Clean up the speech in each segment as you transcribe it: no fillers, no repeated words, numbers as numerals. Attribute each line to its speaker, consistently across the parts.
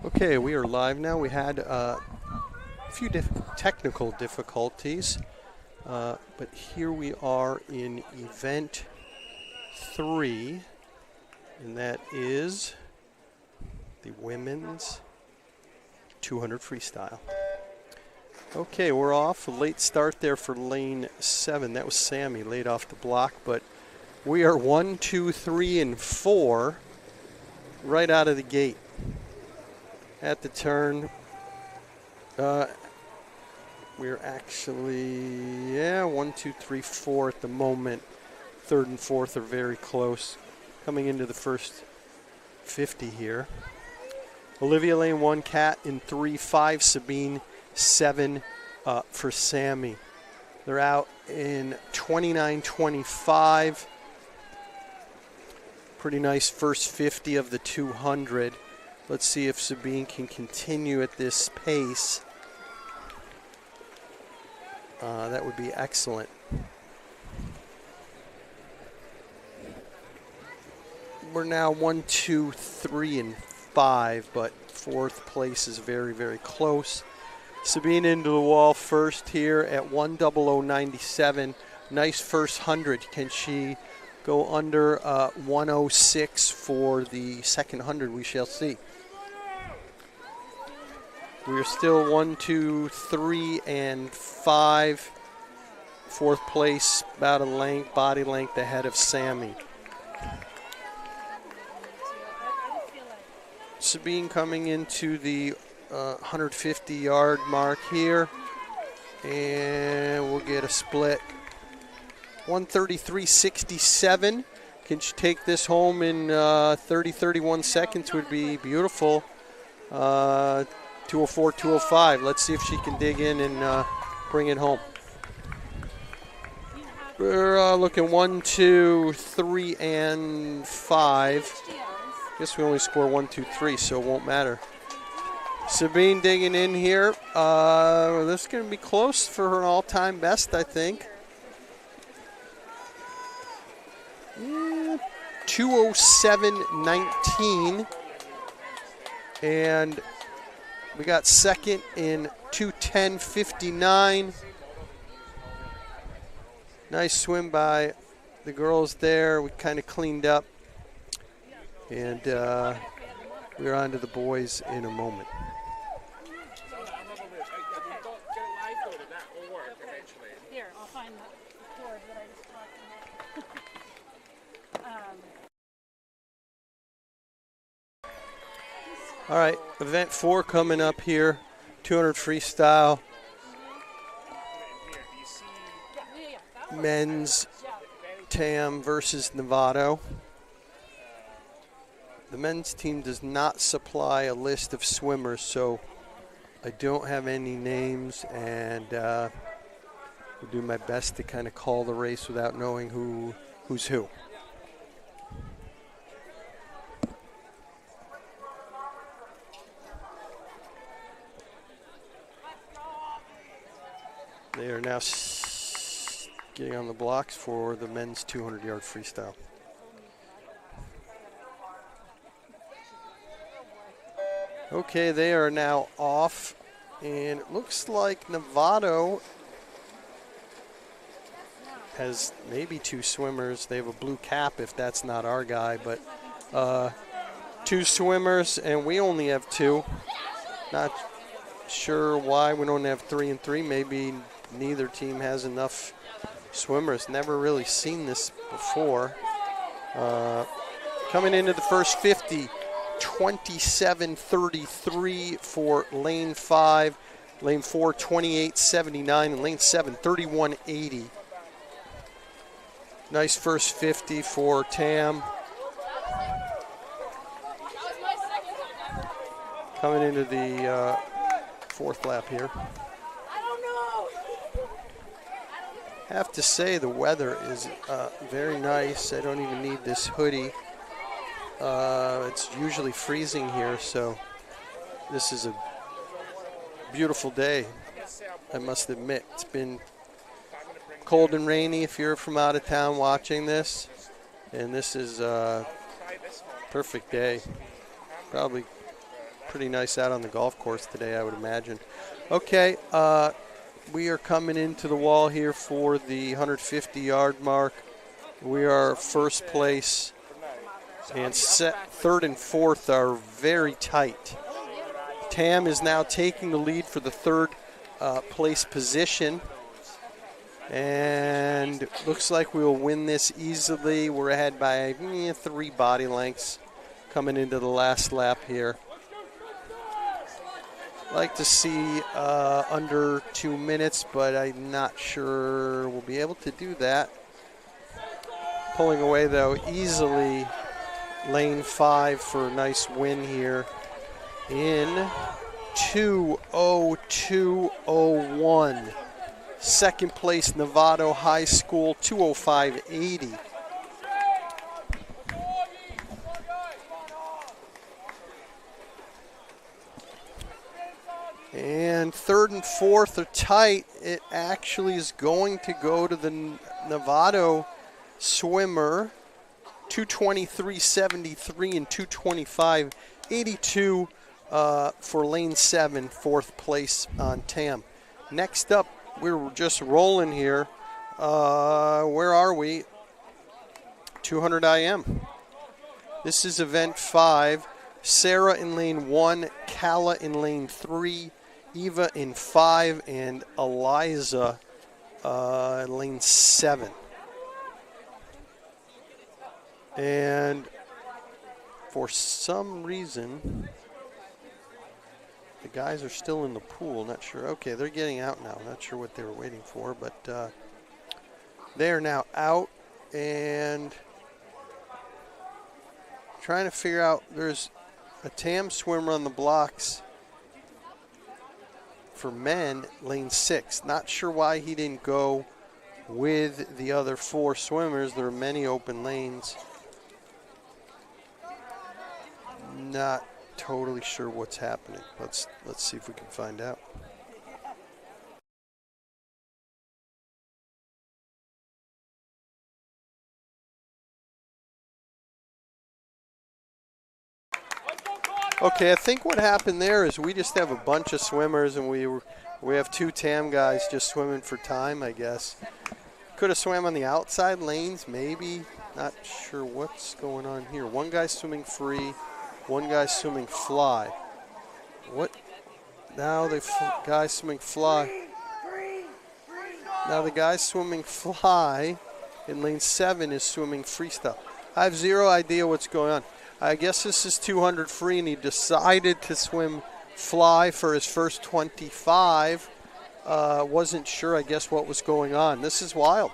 Speaker 1: Okay, we are live now. We had a few technical difficulties, but here we are in event 3, and that is the women's 200 freestyle. Okay, we're off. A late start there for lane 7. That was Sammy laid off the block, but we are 1, 2, 3, and 4 right out of the gate. At the turn, we're actually, 1, 2, 3, 4 at the moment. 3rd and 4th are very close. Coming into the first 50 here. Olivia lane 1, Kat in 3, 5, Sabine 7 for Sammy. They're out in 29.25. Pretty nice first 50 of the 200. Let's see if Sabine can continue at this pace. That would be excellent. We're now 1, 2, 3, and 5, but 4th place is very, very close. Sabine into the wall first here at 1:00.97. Nice first 100. Can she go under 1:06 for the second 100? We shall see. We're still 1, 2, 3, and 5. 4th place, about a length, body length ahead of Sammy. Sabine coming into the 150-yard mark here, and we'll get a split. 1:33.67. Can she take this home in 31 seconds? Would be beautiful. 2:04, 2:05. Let's see if she can dig in and bring it home. We're looking 1, 2, 3, and 5. Guess we only score 1, 2, 3, so it won't matter. Sabine digging in here. This is going to be close for her all-time best, I think. 2:07.19. And we got second in 2:10.59. Nice swim by the girls there. We kind of cleaned up. And we're on to the boys in a moment.
Speaker 2: Here, I'll find the cord that I just talked about.
Speaker 1: All right, event 4 coming up here. 200 freestyle. Men's Tam versus Novato. The men's team does not supply a list of swimmers, so I don't have any names, and will do my best to kind of call the race without knowing who's who. They are now getting on the blocks for the men's 200-yard freestyle. Okay, they are now off, and it looks like Novato has maybe 2 swimmers. They have a blue cap if that's not our guy, but 2 swimmers, and we only have 2. Not sure why we don't have 3 and 3. Maybe neither team has enough swimmers. Never really seen this before. Coming into the first 50. 27.33 for lane 5, lane 4 28.79, and lane 7 31.80. Nice first 50 for Tam. Coming into the 4th lap here. I have to say the weather is very nice. I don't even need this hoodie. It's usually freezing here, so this is a beautiful day, I must admit. It's been cold and rainy if you're from out of town watching this, and this is a perfect day. Probably pretty nice out on the golf course today, I would imagine. Okay, we are coming into the wall here for the 150-yard mark. We are first place, and third and fourth are very tight. Tam is now taking the lead for the third place position, and looks like we'll win this easily. We're ahead by 3 body lengths coming into the last lap here. Like to see under 2 minutes, but I'm not sure we'll be able to do that. Pulling away, though, easily lane 5 for a nice win here in 2:02:01. Second place, Novato High School, 2:05:80. And third and fourth are tight. It actually is going to go to the Novato swimmer, 2:23:73 and 2:25:82 for lane 7, fourth place on Tam. Next up, we're just rolling here. Where are we? 200 IM. This is event 5. Sarah in lane 1, Kala in lane 3, Eva in 5, and Eliza in lane 7. And for some reason, the guys are still in the pool. Not sure. Okay, they're getting out now. Not sure what they were waiting for, but they are now out and trying to figure out. There's a Tam swimmer on the blocks for men, lane 6. Not sure why he didn't go with the other 4 swimmers. There are many open lanes. Not totally sure what's happening. Let's see if we can find out. Okay, I think what happened there is we just have a bunch of swimmers, and we have 2 Tam guys just swimming for time, I guess. Could have swam on the outside lanes, maybe. Not sure what's going on here. One guy's swimming free. One guy's swimming fly. What? Now the guy's swimming fly. Now the guy swimming fly in lane 7 is swimming freestyle. I have zero idea what's going on. I guess this is 200 free, and he decided to swim fly for his first 25. Wasn't sure, I guess, what was going on. This is wild.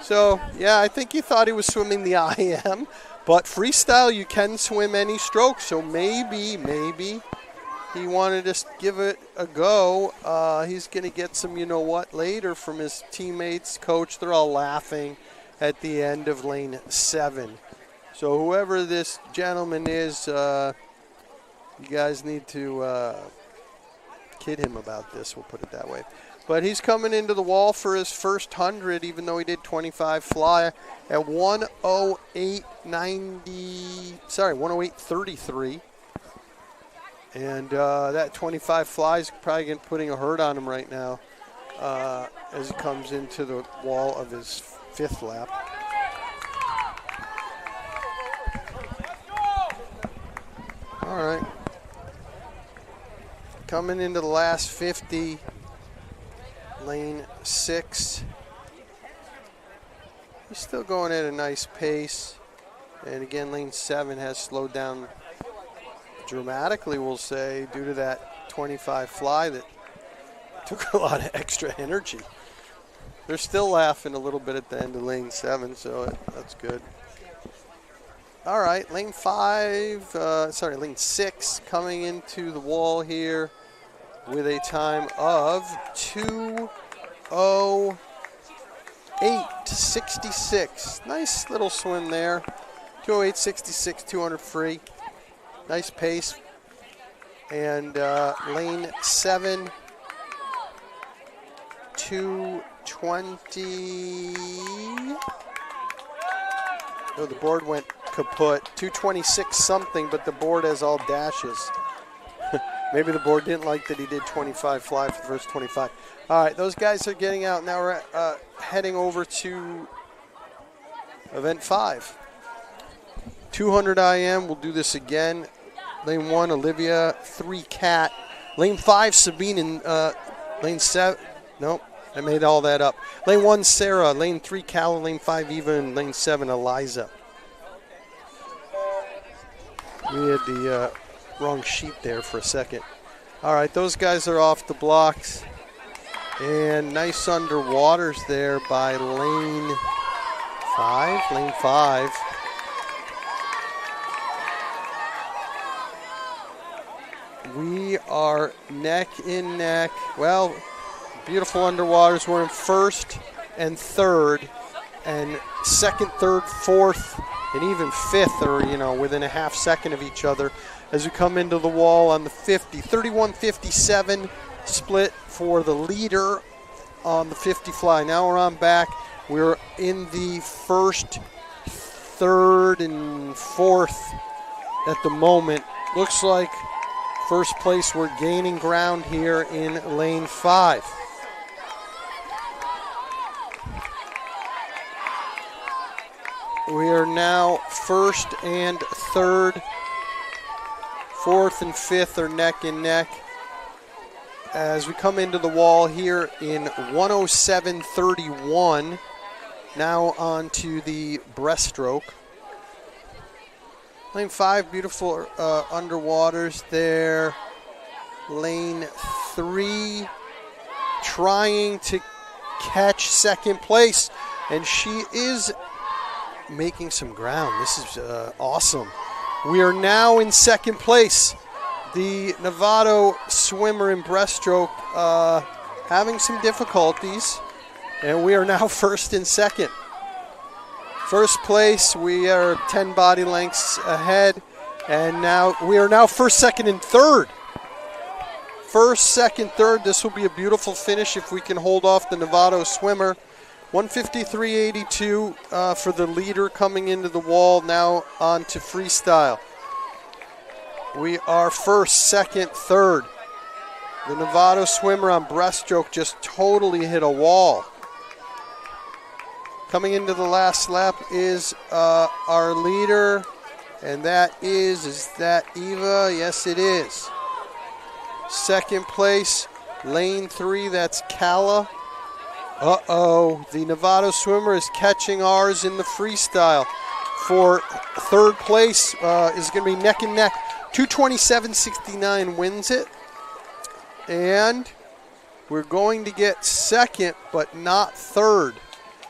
Speaker 1: So, yeah, I think he thought he was swimming the IM, but freestyle, you can swim any stroke, so maybe he wanted to give it a go. He's going to get some you-know-what later from his teammates, coach. They're all laughing at the end of lane 7. So whoever this gentleman is, you guys need to kid him about this, we'll put it that way. But he's coming into the wall for his first 100, even though he did 25 fly at 1:08:33. And that 25 fly is probably putting a hurt on him right now as he comes into the wall of his 5th lap. All right. Coming into the last 50, lane 6. He's still going at a nice pace. And again, lane 7 has slowed down dramatically, we'll say, due to that 25 fly that took a lot of extra energy. They're still laughing a little bit at the end of lane 7, so that's good. All right, lane 6 coming into the wall here with a time of 208.66. Nice little swim there. 208.66, 200 free. Nice pace. And lane 7, 220. Oh, the board went kaput. 226 something, but the board has all dashes. Maybe the board didn't like that he did 25 fly for the first 25. All right, those guys are getting out. Now we're heading over to event 5. 200 IM, we'll do this again. Lane 1, Olivia. 3, Kat. Lane 5, Sabine. And lane 7, nope, I made all that up. Lane 1, Sarah. Lane 3, Calla. Lane 5, Eva. And lane 7, Eliza. We had the wrong sheet there for a second. All right, those guys are off the blocks. And nice underwaters there by lane 5. Lane 5. We are neck in neck. Well, beautiful underwaters. We're in first and third, and second, third, fourth, and even fifth are, within a half second of each other as we come into the wall on the 50. 31.57 split for the leader on the 50 fly. Now we're on back. We're in the first, third, and fourth at the moment. Looks like first place, we're gaining ground here in lane 5. We are now first and third. Fourth and fifth are neck and neck. As we come into the wall here in 107.31. Now on to the breaststroke. Lane 5, beautiful underwaters there. Lane 3, trying to catch second place. And she is making some ground. This is awesome. We are now in second place. The Novato swimmer in breaststroke having some difficulties. And we are now first and second. First place, we are 10 body lengths ahead, and now we are now first, second, and third. First, second, third. This will be a beautiful finish if we can hold off the Novato swimmer. 153.82 for the leader coming into the wall. Now on to freestyle. We are first, second, third. The Novato swimmer on breaststroke just totally hit a wall. Coming into the last lap is our leader, and that is that Eva? Yes, it is. Second place, lane 3, that's Calla. Uh-oh, the Novato swimmer is catching ours in the freestyle. For third place is going to be neck and neck. 227.69 wins it. And we're going to get second, but not third.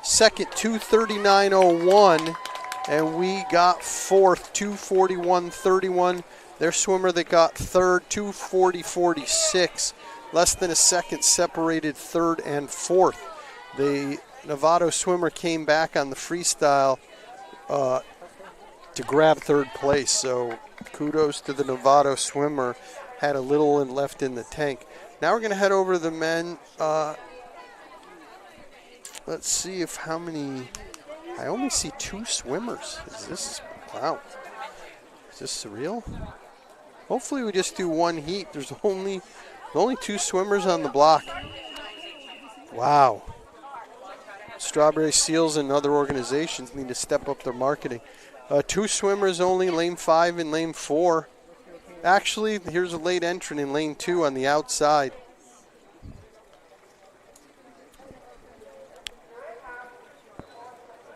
Speaker 1: Second, 239.01, and we got fourth, 241.31. Their swimmer that got third, 240.46. Less than a second separated third and fourth. The Novato swimmer came back on the freestyle to grab third place, so kudos to the Novato swimmer. Had a little left in the tank. Now we're going to head over to the men. Let's see if how many. I only see 2 swimmers. Is this, wow. Is this surreal? Hopefully we just do one heat. There's only 2 swimmers on the block. Wow. Strawberry Seals and other organizations need to step up their marketing. 2 swimmers only, lane 5 and lane 4. Actually, here's a late entrant in lane 2 on the outside.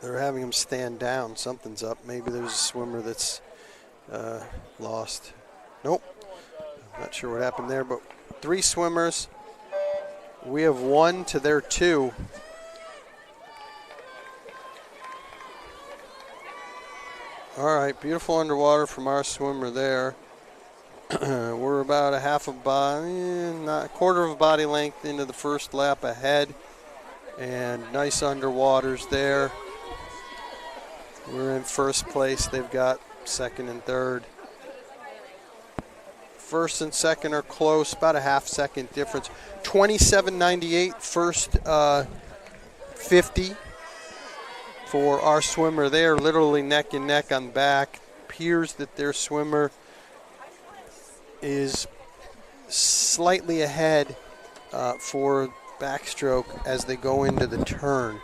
Speaker 1: They're having him stand down. Something's up. Maybe there's a swimmer that's lost. Nope. Not sure what happened there, but 3 swimmers. We have 1 to their 2. All right, beautiful underwater from our swimmer there. We're about a half a body, not a quarter of a body length into the first lap ahead. And nice underwaters there. We're in first place. They've got second and third. First and second are close, about a half-second difference. 27.98 first 50 for our swimmer. They are literally neck and neck on back. Appears that their swimmer is slightly ahead for backstroke as they go into the turn.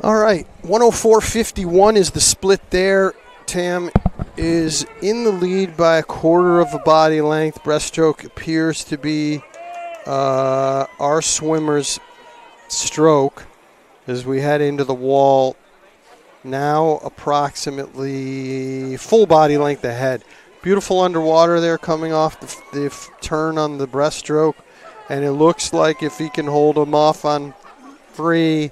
Speaker 1: All right, 104.51 is the split there. Tam is in the lead by a quarter of a body length. Breaststroke appears to be our swimmer's stroke as we head into the wall. Now approximately full body length ahead. Beautiful underwater there coming off the turn on the breaststroke. And it looks like if he can hold him off on free,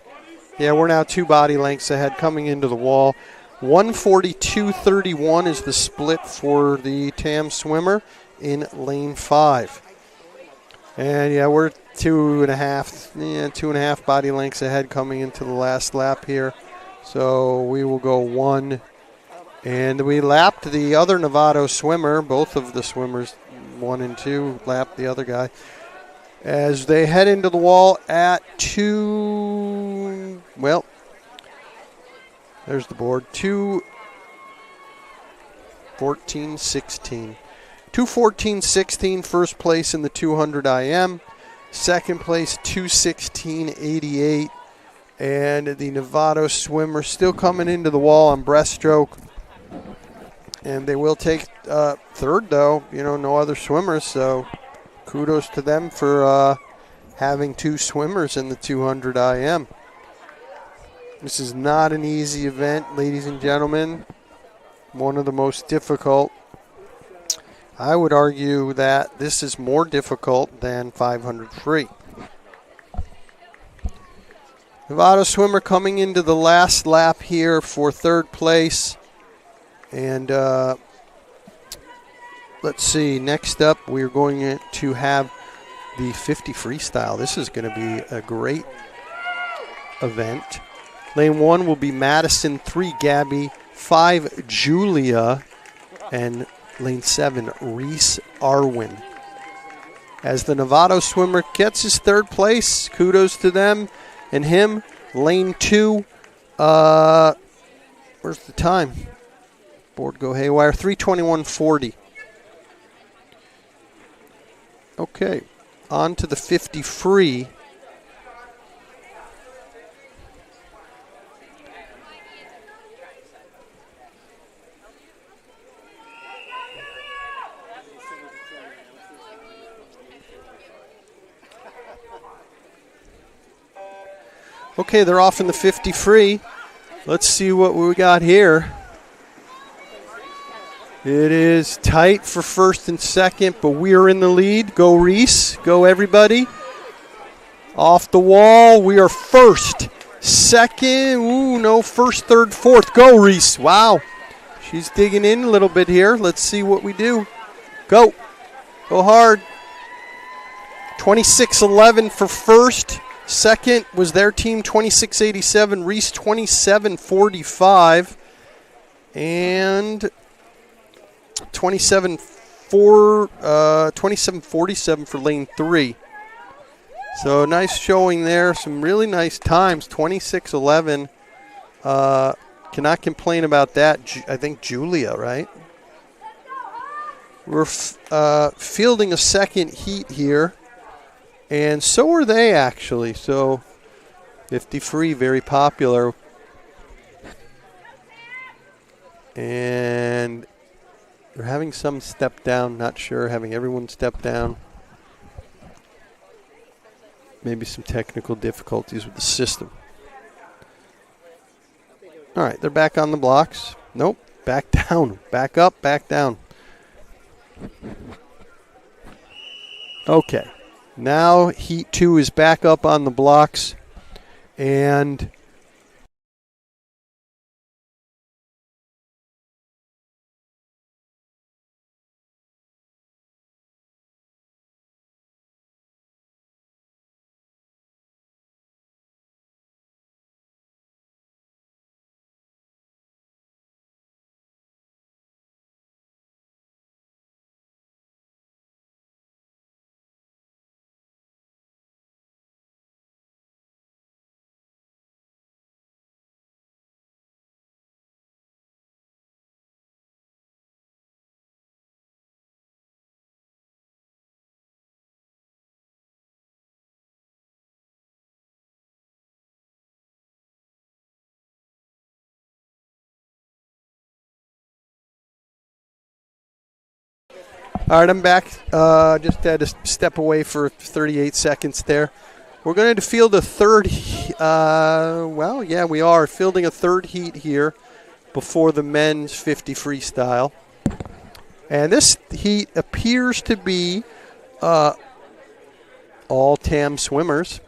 Speaker 1: yeah, we're now 2 body lengths ahead coming into the wall. 142.31 is the split for the Tam swimmer in lane 5. And yeah, we're 2.5 body lengths ahead coming into the last lap here. So we will go 1. And we lapped the other Novato swimmer. Both of the swimmers, 1 and 2, lapped the other guy. As they head into the wall at 2, well, there's the board, 2:14.16. 2:14.16, first place in the 200 IM. Second place, 2:16.88. And the Novato swimmer still coming into the wall on breaststroke. And they will take third, though. You know, no other swimmers, so kudos to them for having 2 swimmers in the 200 IM. This is not an easy event, ladies and gentlemen. One of the most difficult. I would argue that this is more difficult than 500 free. Novato swimmer coming into the last lap here for third place. And let's see, next up we're going to have the 50 freestyle. This is going to be a great event. Lane 1 will be Madison, 3 Gabby, 5 Julia, and lane 7 Reese Arwin. As the Novato swimmer gets his third place, kudos to them and him. Lane 2, where's the time? Board go haywire, 3:21.40. Okay, on to the 50 free. Okay, they're off in the 50 free. Let's see what we got here. It is tight for first and second, but we are in the lead. Go Reese. Go everybody. Off the wall. We are first. Second. Ooh, no. First, third, fourth. Go Reese. Wow. She's digging in a little bit here. Let's see what we do. Go. Go hard. 26.11 for first. Second was their team, 26.87. Reese, 27.45. And 27.47 for lane 3. So nice showing there. Some really nice times. 26.11. Cannot complain about that. I think Julia, right? We're fielding a second heat here. And so are they, actually. So 50 free, very popular. And they're having some step down, not sure, having everyone step down. Maybe some technical difficulties with the system. All right, they're back on the blocks. Nope, back down, back up, back down. Okay. Now Heat 2 is back up on the blocks. And all right, I'm back. Just had to step away for 38 seconds there. We're going to field a third. We are fielding a third heat here before the men's 50 freestyle. And this heat appears to be all TAM swimmers.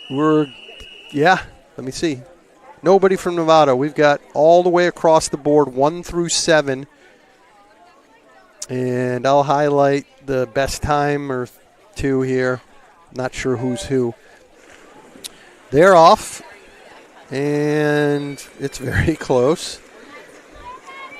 Speaker 1: Let me see. Nobody from Novato. We've got all the way across the board, 1 through 7. And I'll highlight the best time or 2 here. Not sure who's who. They're off, and it's very close.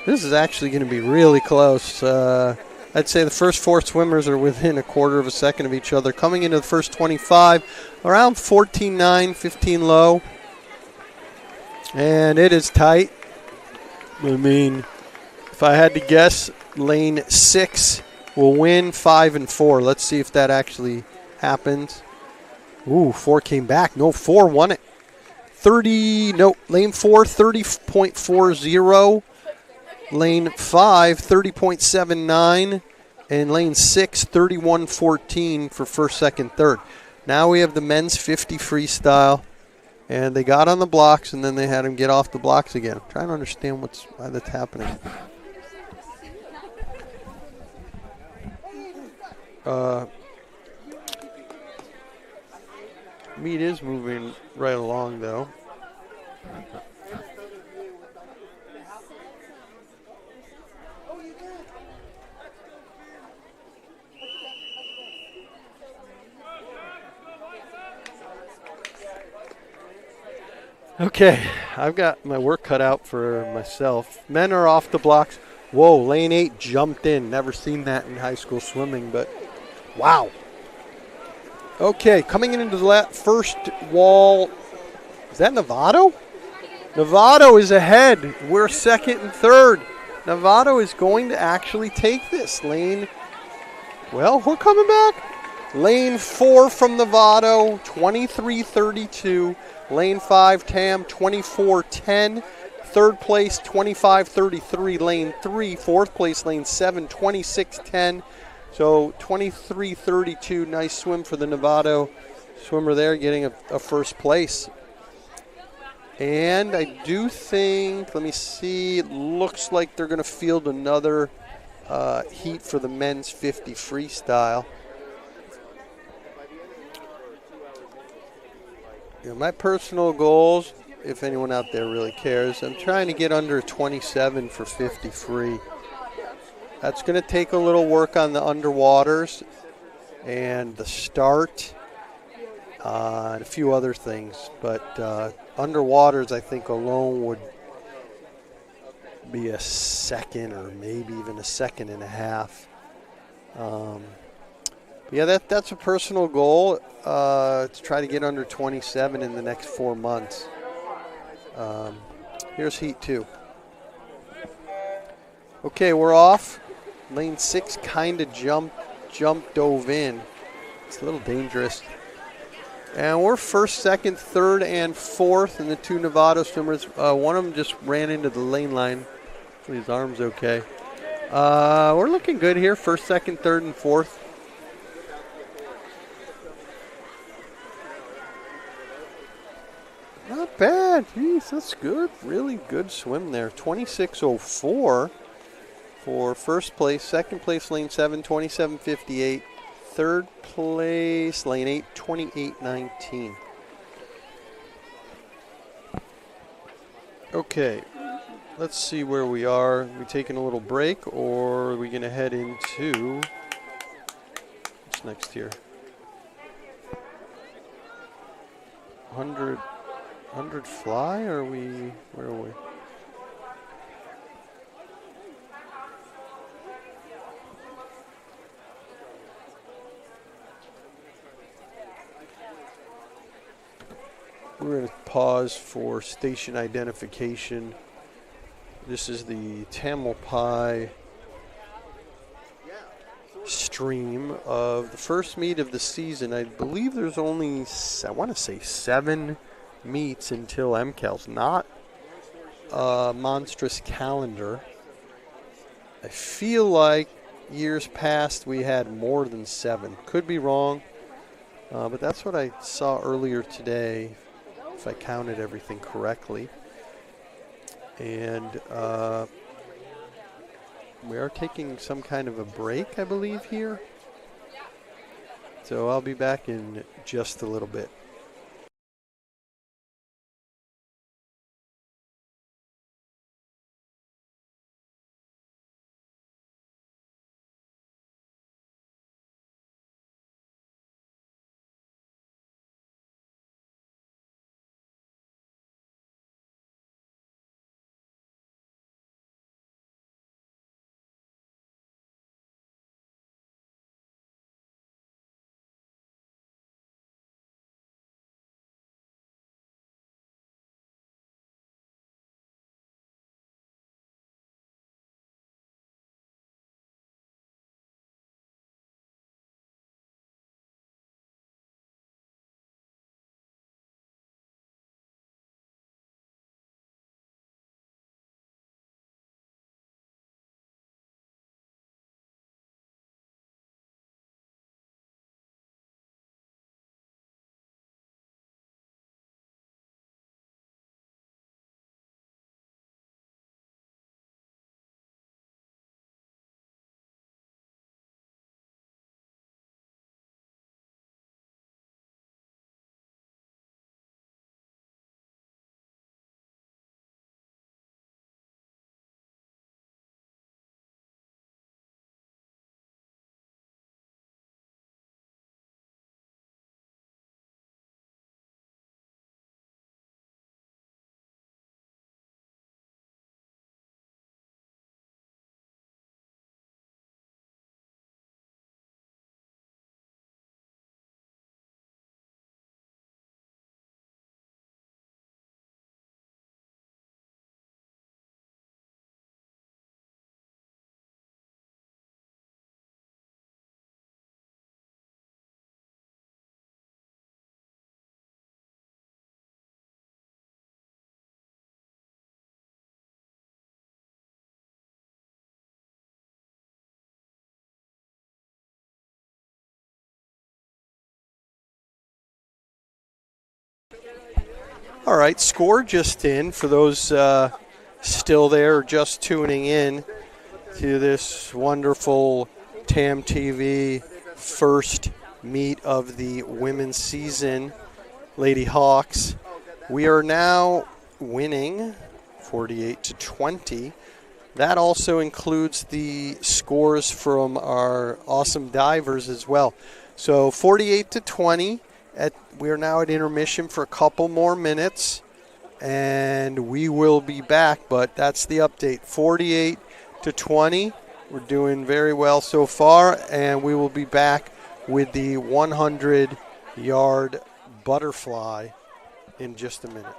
Speaker 1: This is actually going to be really close. I'd say the first 4 swimmers are within a quarter of a second of each other. Coming into the first 25, around 14.9, 15 low. And it is tight. I mean, if I had to guess, lane 6 will win 5 and 4. Let's see if that actually happens. Ooh, 4 came back. No, 4 won it. Lane 4, 30.40. Lane 5, 30.79. And lane 6, 31.14 for first, second, third. Now we have the men's 50 freestyle. And they got on the blocks, and then they had him get off the blocks again. I'm trying to understand why that's happening. Meat is moving right along, though. Okay, I've got my work cut out for myself. Men are off the blocks. Whoa, lane 8 jumped in. Never seen that in high school swimming, but wow. Okay, coming into the first wall. Is that Novato? Novato is ahead. We're second and third. Novato is going to actually take this. We're coming back. Lane 4 from Novato, 23.32. Lane 5, TAM, 24.10. Third place, 25.33. Lane 3, fourth place, lane 7, 26.10. So 23.32. Nice swim for the Novato swimmer there, getting a first place. And I do think, let me see, it looks like they're going to field another heat for the men's 50 freestyle. My personal goals, if anyone out there really cares, I'm trying to get under 27 for 50 free. That's going to take a little work on the underwaters and the start and a few other things. But underwaters, I think alone would be a second or maybe even a second and a half. That's a personal goal to try to get under 27 in the next 4 months. Here's heat 2. Okay, we're off. Lane 6 kind of dove in. It's a little dangerous. And we're first, second, third, and fourth, and the 2 Novato swimmers. One of them just ran into the lane line. Hopefully his arm's okay. We're looking good here. First, second, third, and fourth. Not bad. Jeez, that's good. Really good swim there. 26.04 for first place. Second place, lane 7, 27.58. third place, lane 8, 28.19. Okay, let's see where we are. Are we taking a little break, or are we going to head into what's next here? 100 fly, or where are we? We're going to pause for station identification. This is the Tamalpais stream of the first meet of the season. I believe there's only, I want to say 7 meets until MCAL's. Not a monstrous calendar. I feel like years past we had more than 7. Could be wrong, but that's what I saw earlier today, if I counted everything correctly. And we are taking some kind of a break, I believe, here. So I'll be back in just a little bit. All right, score just in for those still there or just tuning in to this wonderful TamTV first meet of the women's season, Lady Hawks. We are now winning 48-20. That also includes the scores from our awesome divers as well. So 48-20. We are now at intermission for a couple more minutes, and we will be back. But that's the update. 48-20. We're doing very well so far, and we will be back with the 100-yard butterfly in just a minute.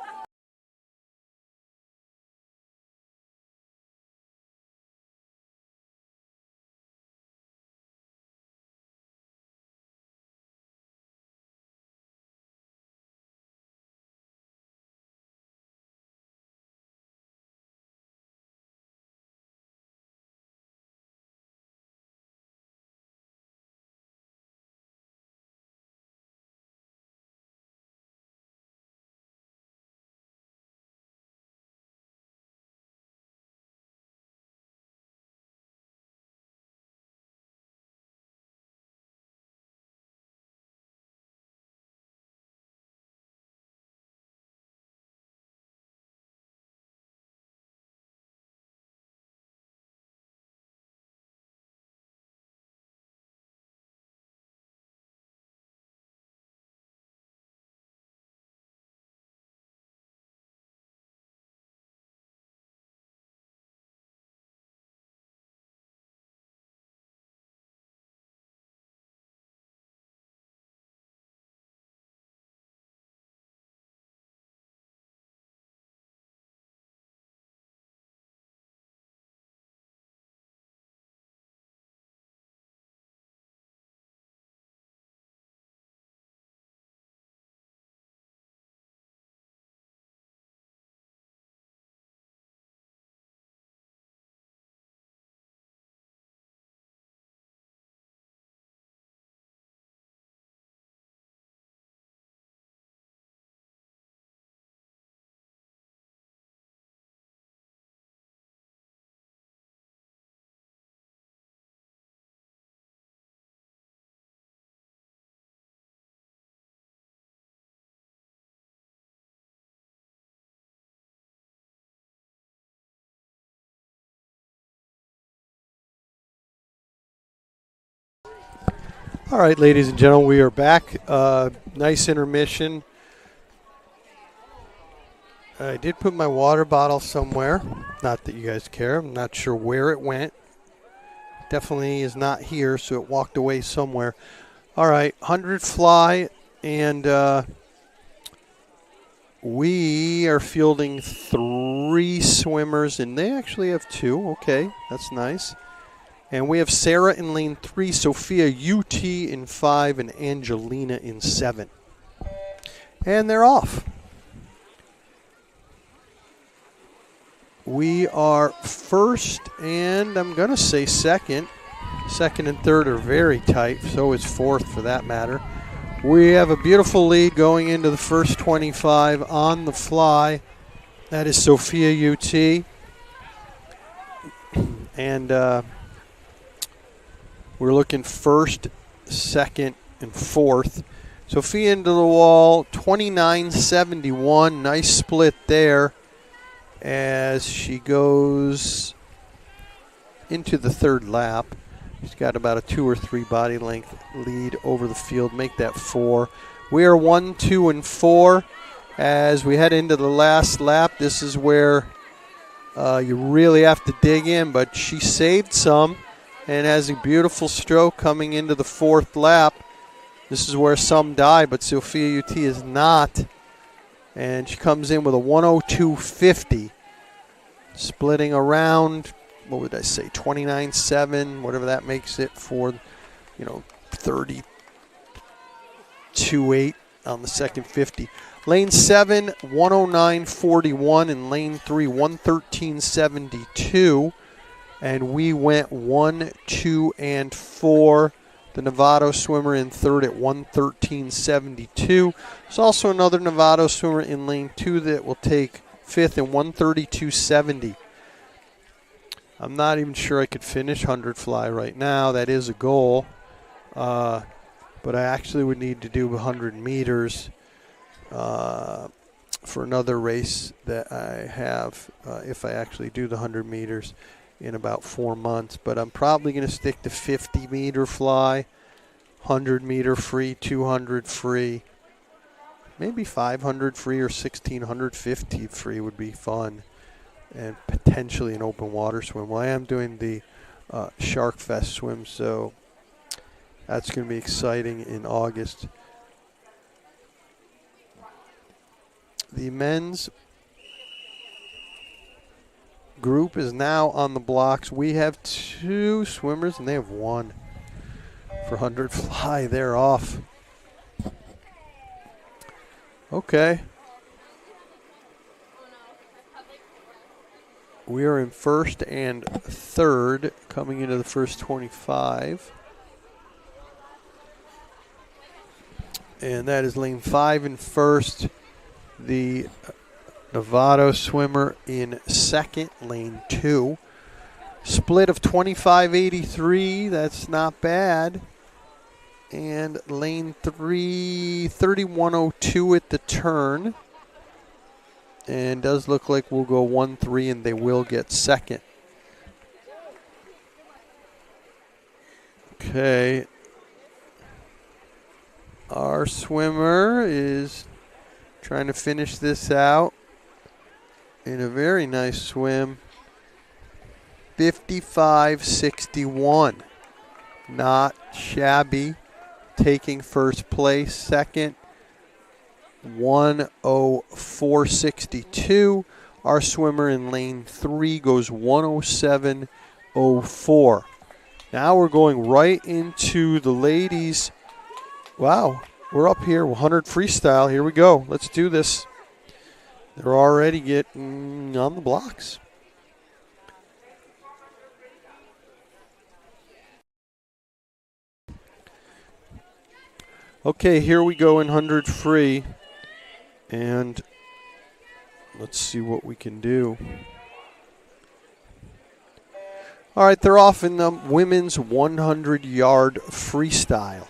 Speaker 1: All right, ladies and gentlemen, we are back. Nice intermission. I did put my water bottle somewhere. Not that you guys care. I'm not sure where it went. Definitely is not here, so it walked away somewhere. All right, 100 fly, and we are fielding 3 swimmers, and they actually have 2. Okay, that's nice. And we have Sarah in lane 3, Sophia UT in 5, and Angelina in 7. And they're off. We are first, and I'm going to say second. Second and third are very tight, so is fourth for that matter. We have a beautiful lead going into the first 25 on the fly. That is Sophia UT. And we're looking first, second, and fourth. Sophia into the wall, 29.71. Nice split there as she goes into the third lap. She's got about a 2 or 3 body length lead over the field. Make that 4. We are 1, 2, and 4 as we head into the last lap. This is where you really have to dig in, but she saved some and has a beautiful stroke coming into the 4th lap. This is where some die, but Sophia UT is not. And she comes in with a 102.50, splitting around, what would I say, 29.7, whatever that makes it for, 32.8 on the second 50. Lane 7, 109.41, and lane 3, 113.72. And we went 1, 2, and 4. The Novato swimmer in third at 113.72. There's also another Novato swimmer in lane 2 that will take fifth at 132.70. I'm not even sure I could finish 100 fly right now. That is a goal. But I actually would need to do 100 meters for another race that I have if I actually do the 100 meters in about 4 months. But I'm probably going to stick to 50-meter fly, 100-meter free, 200 free. Maybe 500 free or 1,650 free would be fun. And potentially an open water swim. Well, I am doing the Shark Fest swim, so that's going to be exciting in August. The men's group is now on the blocks. We have 2 swimmers, and they have 1 for 100 fly. They're off. Okay. We are in first and third coming into the first 25. And that is lane 5 in first. The Novato swimmer in second, lane 2. Split of 25.83. That's not bad. And lane 3, 31.02 at the turn. And does look like we'll go 1-3 and they will get second. Okay. Our swimmer is trying to finish this out in a very nice swim. 55.61. Not shabby. Taking first place. Second, 104.62. Our swimmer in lane 3 goes 107.04. Now we're going right into the ladies. Wow, we're up here, 100 freestyle. Here we go. Let's do this. They're already getting on the blocks. Okay, here we go in 100 free. And let's see what we can do. All right, they're off in the women's 100-yard freestyle.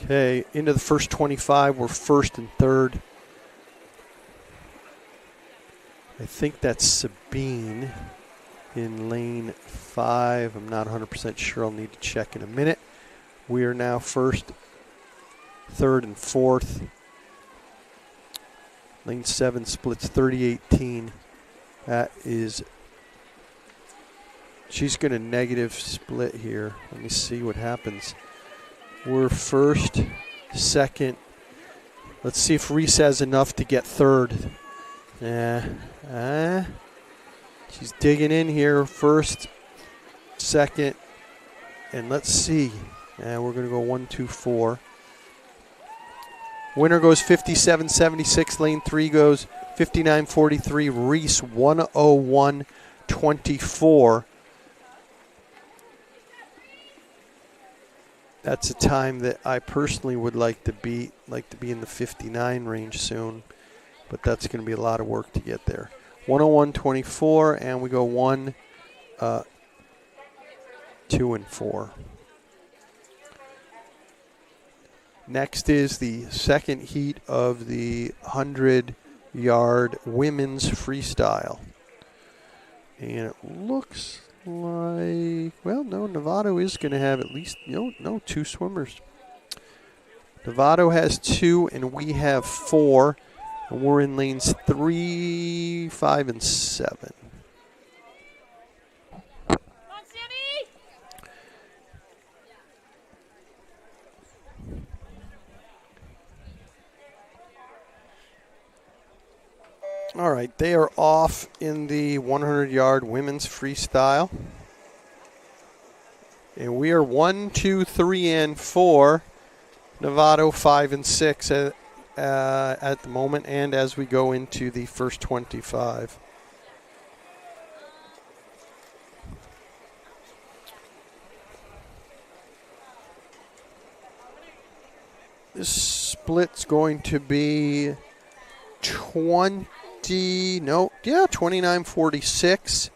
Speaker 1: Okay, into the first 25, we're first and third. I think that's Sabine in lane 5. I'm not 100% sure. I'll need to check in a minute. We are now first, third, and fourth. Lane 7 splits 30-18. That is, she's going to negative split here. Let me see what happens. We're first, second. Let's see if Reese has enough to get third. She's digging in here. First, second, and let's see. We're going to go 1, 2, 4. Winner goes 57.76. Lane 3 goes 59.43. Reese 101.24. That's a time that I personally would like to beat, like to be in the 59 range soon, but that's going to be a lot of work to get there. 101.24, and we go 1, 2, and 4. Next is the second heat of the 100-yard women's freestyle. And it looks like, well, no, Novato is going to have at least, no, 2 swimmers. Novato has 2, and we have 4. And we're in lanes 3, 5, and 7. All right, they are off in the 100-yard women's freestyle. And we are 1, 2, 3, and 4. Novato 5 and 6 at the moment, and as we go into the first 25. This split's going to be 29.46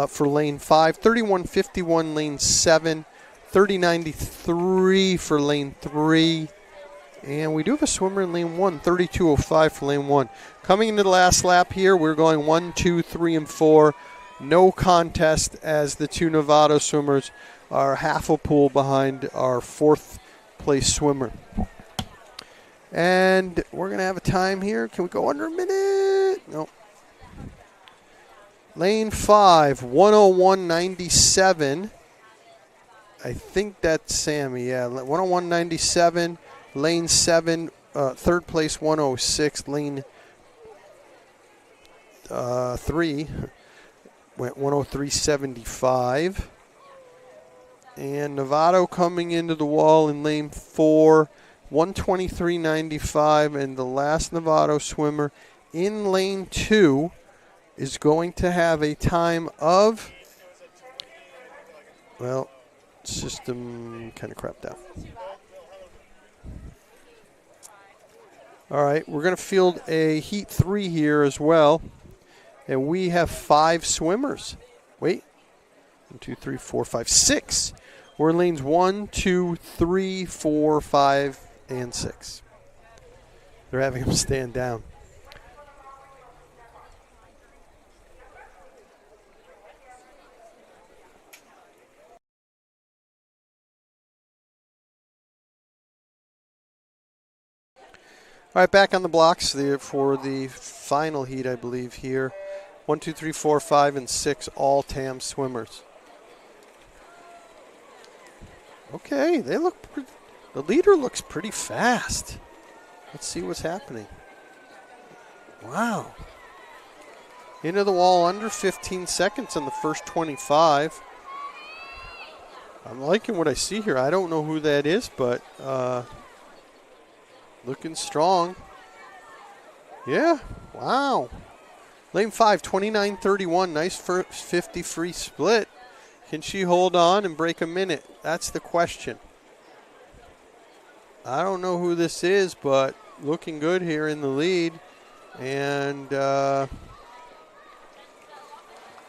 Speaker 1: for lane 5, 31.51 lane 7, 30.93 for lane 3. And we do have a swimmer in lane 1, 32.05 for lane 1. Coming into the last lap here, we're going 1, 2, 3, and 4. No contest as the 2 Novato swimmers are half a pool behind our 4th place swimmer. And we're going to have a time here. Can we go under a minute? No. Lane 5, 101.97. I think that's Sammy. Yeah, 101.97. Lane 7, 3rd place 106. Lane 3 went 103.75. And Novato coming into the wall in lane 4, 123.95. And the last Novato swimmer in lane 2 is going to have a time of, well, system kind of crapped out. All right, we're going to field a heat 3 here as well. And we have 5 swimmers. Wait. 1, 2, 3, 4, 5, 6. We're in lanes 1, 2, 3, 4, 5, and 6. They're having them stand down. All right, back on the blocks there for the final heat, I believe, here. 1, 2, 3, 4, 5, and 6, all TAM swimmers. Okay, they look the leader looks pretty fast. Let's see what's happening. Wow. Into the wall under 15 seconds in the first 25. I'm liking what I see here. I don't know who that is, but looking strong. Yeah, wow. Lane 5, 29.31. Nice first 50 free split. Can she hold on and break a minute? That's the question. I don't know who this is, but looking good here in the lead. And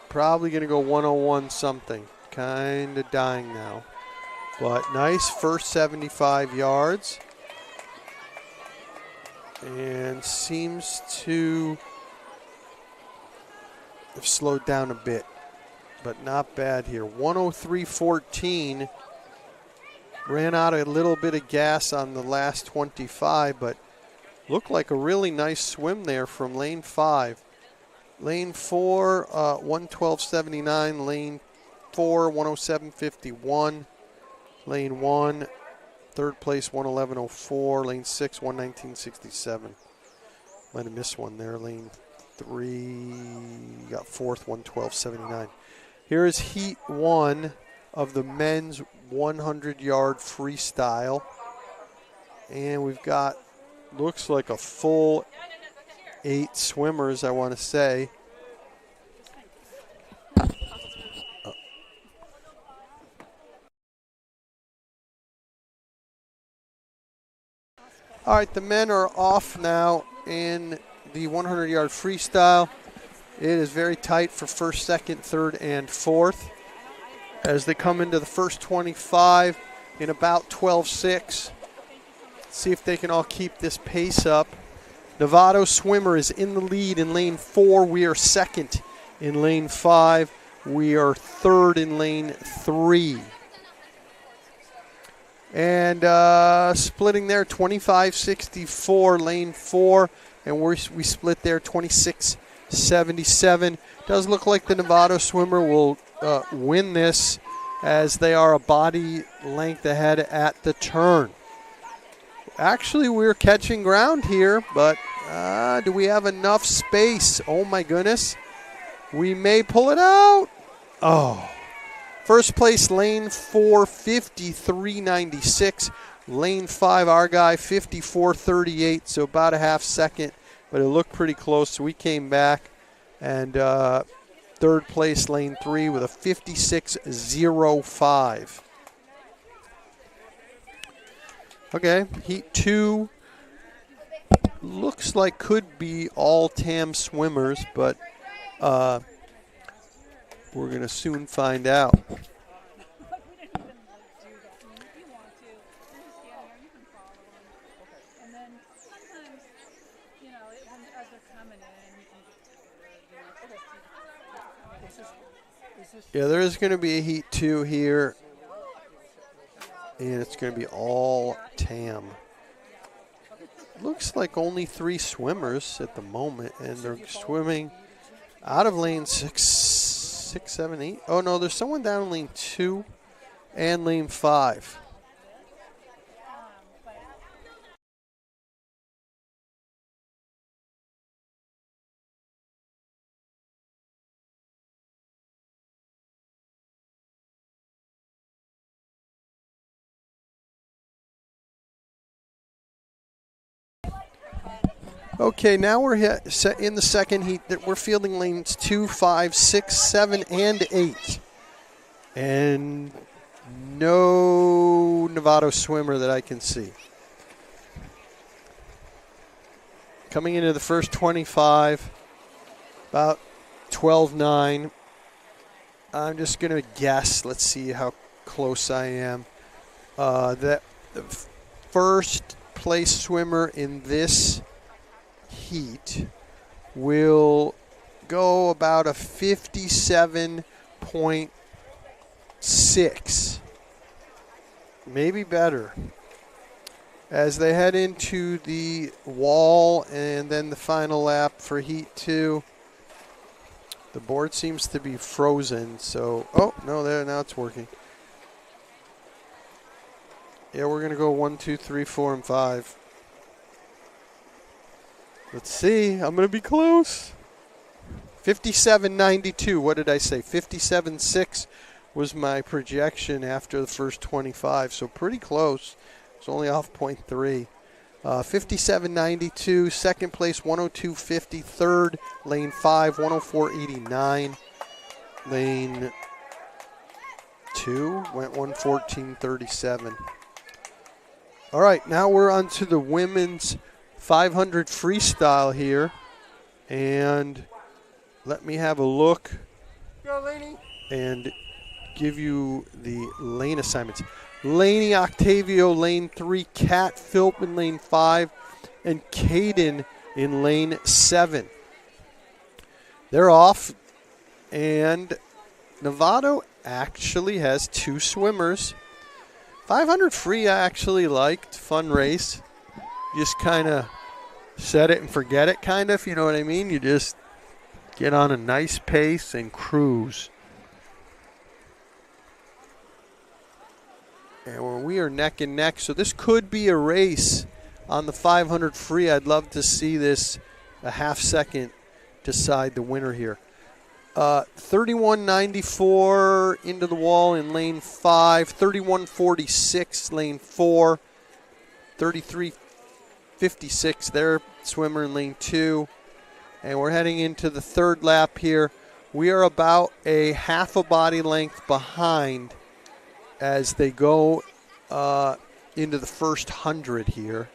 Speaker 1: probably going to go 101 something. Kind of dying now. But nice first 75 yards. And seems to have slowed down a bit, but not bad here. 103.14. Ran out a little bit of gas on the last 25, but looked like a really nice swim there from lane 5. Lane 4, 112.79. Lane 4, 107.51. Lane 1, third place, 111.04. Lane 6, 119.67. Might have missed one there. Lane 3 got fourth, 112.79. Here is heat 1 of the men's 100-yard freestyle. And we've got, looks like a full 8 swimmers, I want to say. All right, the men are off now in the 100-yard freestyle. It is very tight for first, second, third, and fourth as they come into the first 25 in about 12.6. See if they can all keep this pace up. Novato swimmer is in the lead in lane 4. We are second in lane 5. We are third in lane 3. And splitting there, 25.64 lane 4, and we split there 26.77. Does look like the Novato swimmer will win this as they are a body length ahead at the turn. Actually, we're catching ground here, but do we have enough space? Oh my goodness. We may pull it out. Oh. First place, lane 4, 53.96. Lane 5, our guy, 54.38, so about a half second, but it looked pretty close, so we came back. And third place, lane 3, with a 56.05. Okay, heat 2 looks like could be all TAM swimmers, but we're going to soon find out. Yeah, there is going to be a heat 2 here, and it's going to be all TAM. Looks like only 3 swimmers at the moment, and they're swimming out of lane 6, 7, 8. Oh, no, there's someone down in lane 2 and lane 5. Okay, now we're in the second heat. We're fielding lanes 2, 5, 6, 7, and 8. And no Novato swimmer that I can see. Coming into the first 25, about 12.9. I'm just going to guess. Let's see how close I am. The first place swimmer in this heat will go about a 57.6, maybe better, as they head into the wall and then the final lap for heat 2. The board seems to be frozen, so oh no, there, now it's working. Yeah, we're gonna go 1, 2, 3, 4, and 5. Let's see. I'm going to be close. 57.92. What did I say? 57.6 was my projection after the first 25. So pretty close. It's only off 0.3. 57.92. Second place, 102.50. Third, lane 5, 104.89. Lane 2 went 114.37. All right, now we're on to the women's 500 freestyle here, and let me have a look and give you the lane assignments. Laney Octavio, lane 3, Kat Philp in lane 5, and Caden in lane 7. They're off And Novato actually has 2 swimmers. 500 free I actually liked. Fun race. Just kind of set it and forget it, kind of, if you know what I mean. You just get on a nice pace and cruise. And we are neck and neck, so this could be a race on the 500 free. I'd love to see this a half second decide the winner here. 31.94 into the wall in lane 5, 31.46 lane 4, 33.56 their swimmer in lane 2. And we're heading into the third lap here. We are about a half a body length behind as they go into the first 100 here.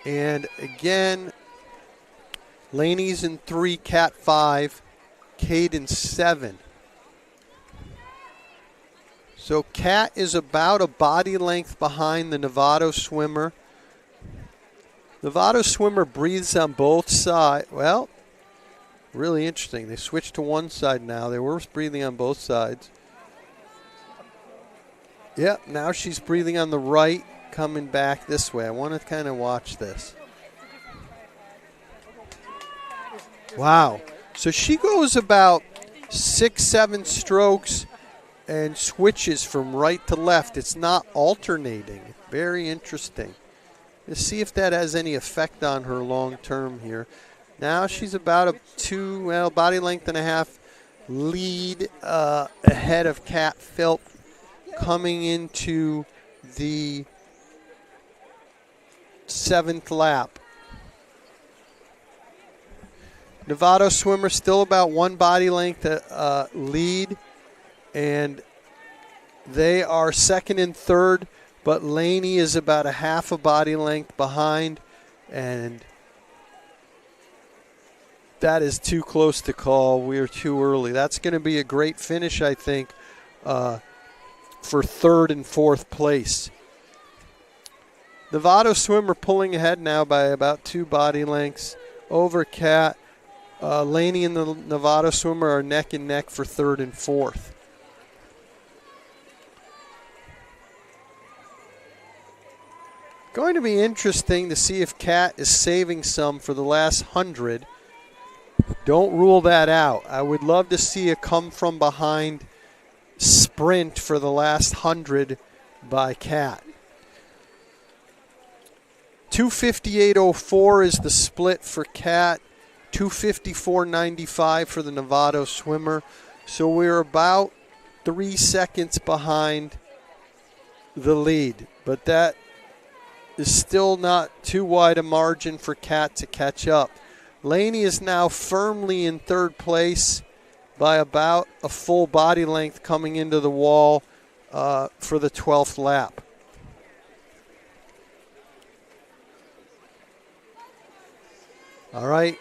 Speaker 1: And again, Laney's in 3, Cat 5, Cade in 7. So Cat is about a body length behind the Novato swimmer. Novato swimmer breathes on both sides. Well, really interesting. They switched to one side now. They were breathing on both sides. Yep, now she's breathing on the right, coming back this way. I want to kind of watch this. Wow. So she goes about 6-7 strokes and switches from right to left. It's not alternating. Very interesting. Let's see if that has any effect on her long term here. Now she's about a body length and a half lead ahead of Cat Philp coming into the 7th lap. Novato swimmer still about 1 body length lead, and they are second and third, but Laney is about a half a body length behind, and that is too close to call. We are too early. That's going to be a great finish, I think, for 3rd and 4th place. Novato swimmer pulling ahead now by about 2 body lengths over Cat. Laney and the Novato swimmer are neck and neck for 3rd and 4th. Going to be interesting to see if Cat is saving some for the last 100. Don't rule that out. I would love to see a come from behind sprint for the last 100 by Cat. 2:58.04 is the split for Cat. 2:54.95 for the Novato swimmer. So we're about 3 seconds behind the lead. But that is still not too wide a margin for Cat to catch up. Laney is now firmly in 3rd place by about a full body length coming into the wall for the 12th lap. All right.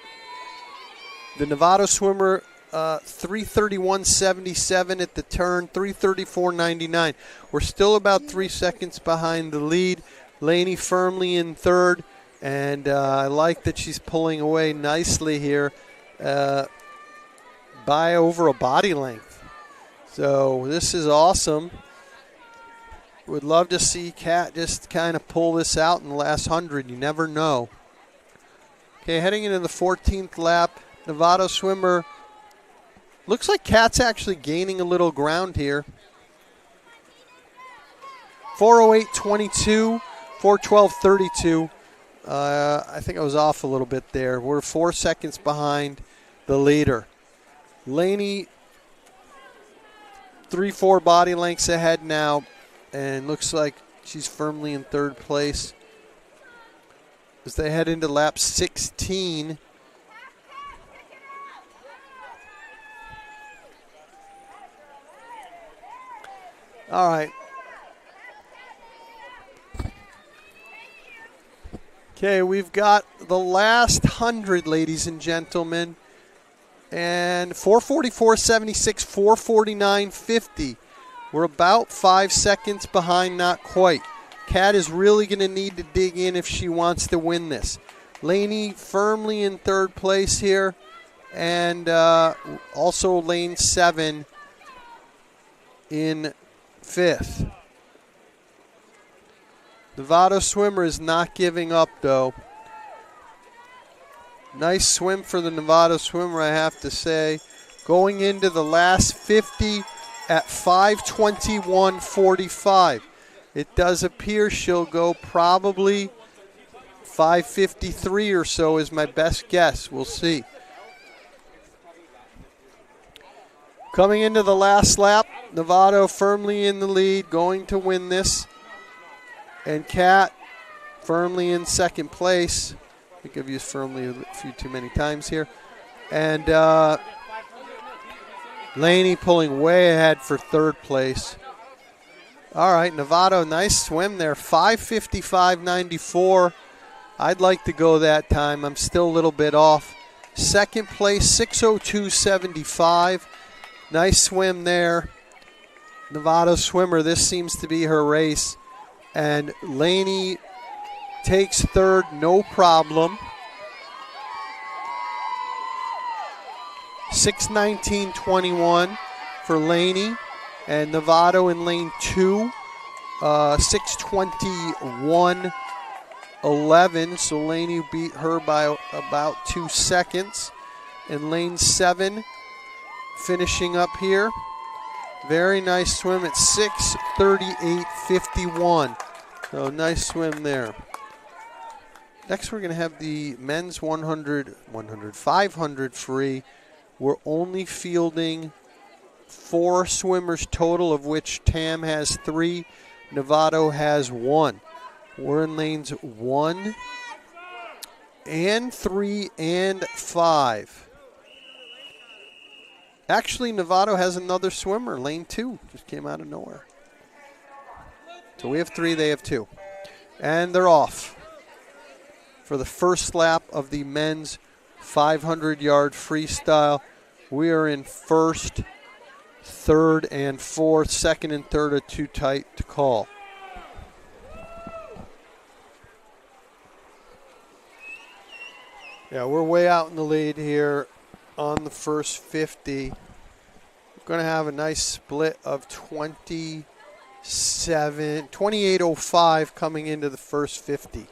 Speaker 1: The Novato swimmer, 3:31.77 at the turn, 3:34.99. We're still about 3 seconds behind the lead. Laney firmly in 3rd, and I like that she's pulling away nicely here by over a body length. So this is awesome. Would love to see Cat just kind of pull this out in the last 100. You never know. Okay, heading into the 14th lap. Novato swimmer, looks like Cat's actually gaining a little ground here. 4:08.22, 4:12.32. I think I was off a little bit there. We're 4 seconds behind the leader. Laney, 3-4 body lengths ahead now, and looks like she's firmly in 3rd place as they head into lap 16. All right. Okay, we've got the last 100, ladies and gentlemen. And 4:44.76, 4:49.50. We're about 5 seconds behind, not quite. Cat is really going to need to dig in if she wants to win this. Laney firmly in 3rd place here. and also lane 7 in 5th. Novato swimmer is not giving up, though. Nice swim for the Novato swimmer, I have to say. Going into the last 50 at 5:21.45. It does appear she'll go probably 5:53 or so is my best guess. We'll see. Coming into the last lap, Novato firmly in the lead, going to win this. And Kat firmly in second place. I think I've used firmly a few too many times here. And Laney pulling way ahead for third place. All right, Novato, nice swim there. 5:55.94. I'd like to go that time. I'm still a little bit off. Second place, 6:02.75. Nice swim there. Novato swimmer, this seems to be her race. And Laney takes third, no problem. 6:19.21 for Laney. And Novato in lane 2, 6:21.11. So Laney beat her by about 2 seconds. In lane 7, finishing up here. Very nice swim at 6:38.51. So nice swim there. Next we're going to have the men's 100, 500 free. We're only fielding 4 swimmers total, of which Tam has 3, Novato has 1. We're in lanes 1 and 3 and 5. Actually, Novato has another swimmer, lane 2, just came out of nowhere. So we have 3, they have 2. And they're off for the first lap of the men's 500-yard freestyle. We are in first, third, and fourth. Second and third are too tight to call. Yeah, we're way out in the lead here on the first 50. We're going to have a nice split of 28.05 coming into the first 50.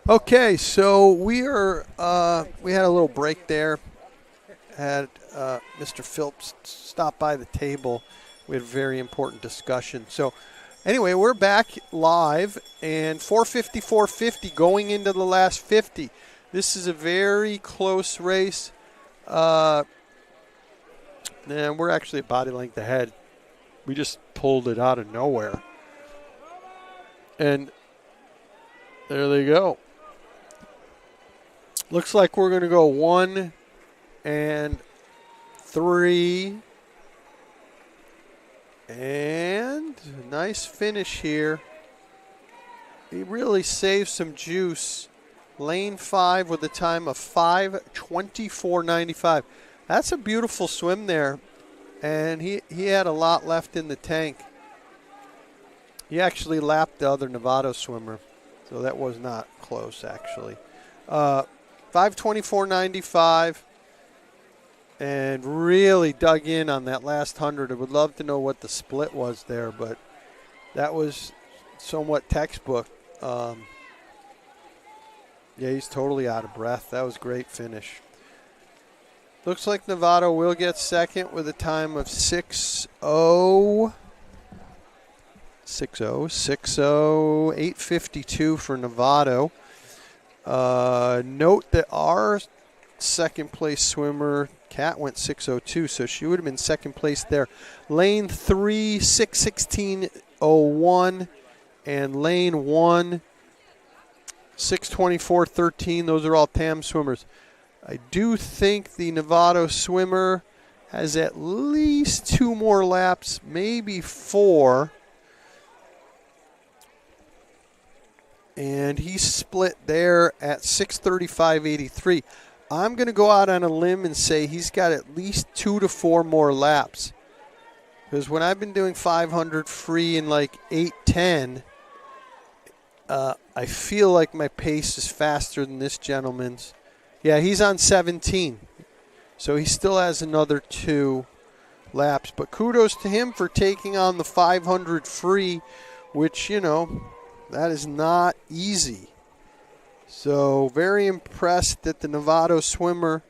Speaker 1: Okay, so we had a little break there. Had Mr. Phillips stop by the table. We had a very important discussion. So anyway, we're back live and 450, 450 going into the last 50. This is a very close race. And we're actually a body length ahead. We just pulled it out of nowhere. And there they go. Looks like we're going to go 1 and 3. And nice finish here. He really saved some juice. Lane 5 with a time of 5:24.95. That's a beautiful swim there. And he had a lot left in the tank. He actually lapped the other Novato swimmer. So that was not close, actually. 5:24.95. And really dug in on that last 100. I would love to know what the split was there, but that was somewhat textbook. Yeah, he's totally out of breath. That was a great finish. Looks like Novato will get second with a time of 8:52 for Novato. Note that our second place swimmer, Kat, went 6:02, so she would have been second place there. Lane 3, 6:16.01, and lane 1, 6:24.13. Those are all TAM swimmers. I do think the Novato swimmer has at least 2 more laps, maybe 4. And he split there at 6:35.83. I'm going to go out on a limb and say he's got at least 2 to 4 more laps. Because when I've been doing 500 free in like 8:10, I feel like my pace is faster than this gentleman's. Yeah, he's on 17. So he still has another 2 laps. But kudos to him for taking on the 500 free, which, that is not easy. So very impressed that the Novato swimmer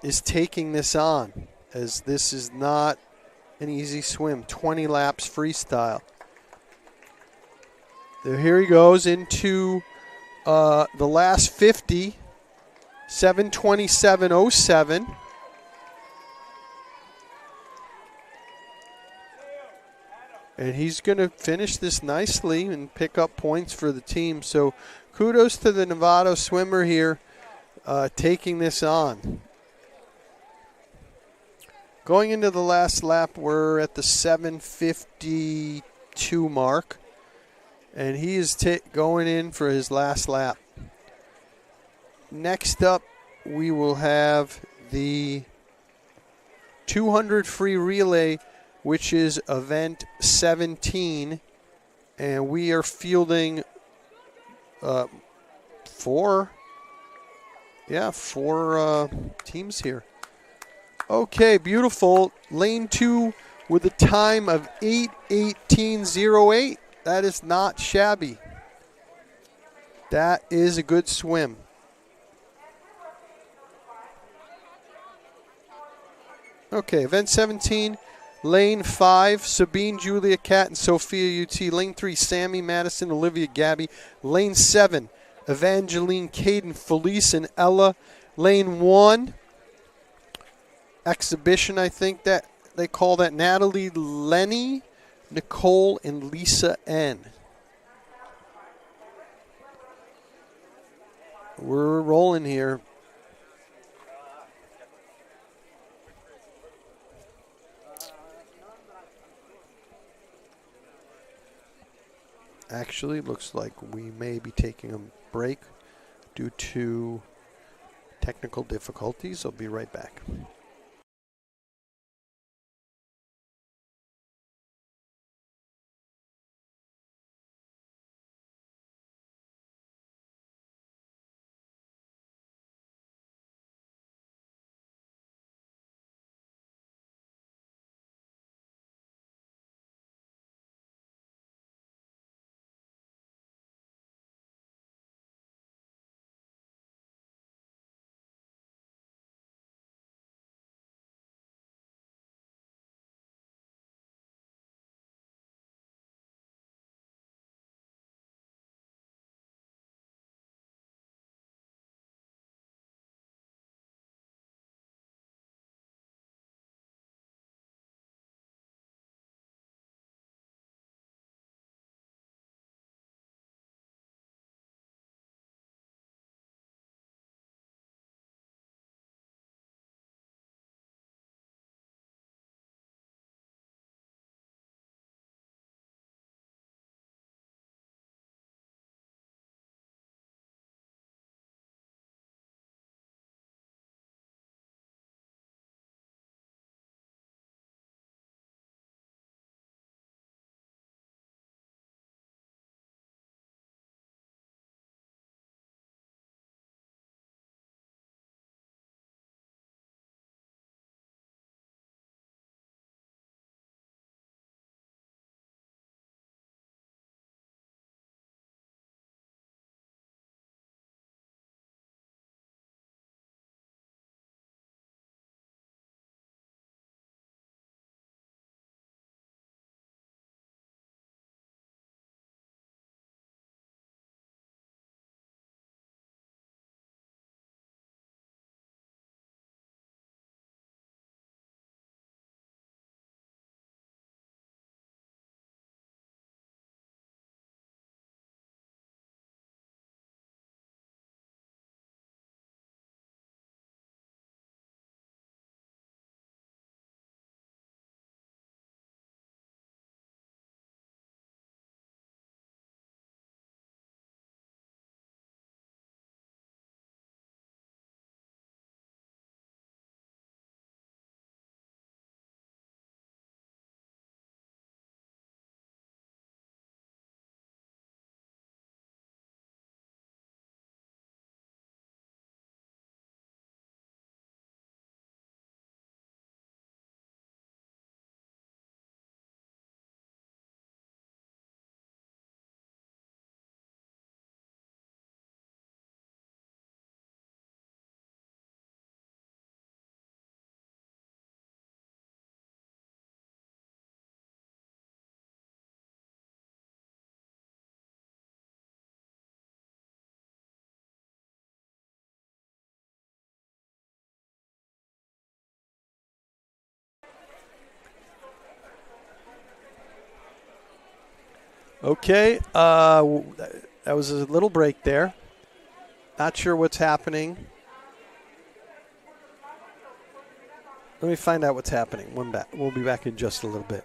Speaker 1: is taking this on, as this is not an easy swim. 20 laps freestyle. Here he goes into the last 50, 7:27.07. And he's going to finish this nicely and pick up points for the team. So kudos to the Novato swimmer here taking this on. Going into the last lap, we're at the 7:52 mark. And he is going in for his last lap. Next up, we will have the 200 free relay, which is event 17. And we are fielding 4 teams here. Okay, beautiful. Lane 2 with a time of 8:18.08. That is not shabby. That is a good swim. Okay, event 17, lane 5, Sabine, Julia, Kat, and Sophia UT. Lane 3, Sammy, Madison, Olivia, Gabby. Lane 7, Evangeline, Caden, Felice, and Ella. Lane 1, exhibition, I think that they call that, Natalie, Lenny, Nicole, and Lisa N. We're rolling here. Actually, looks like we may be taking a break due to technical difficulties. I'll be right back. Okay, that was a little break there. Not sure what's happening. Let me find out what's happening. We'll be back in just a little bit.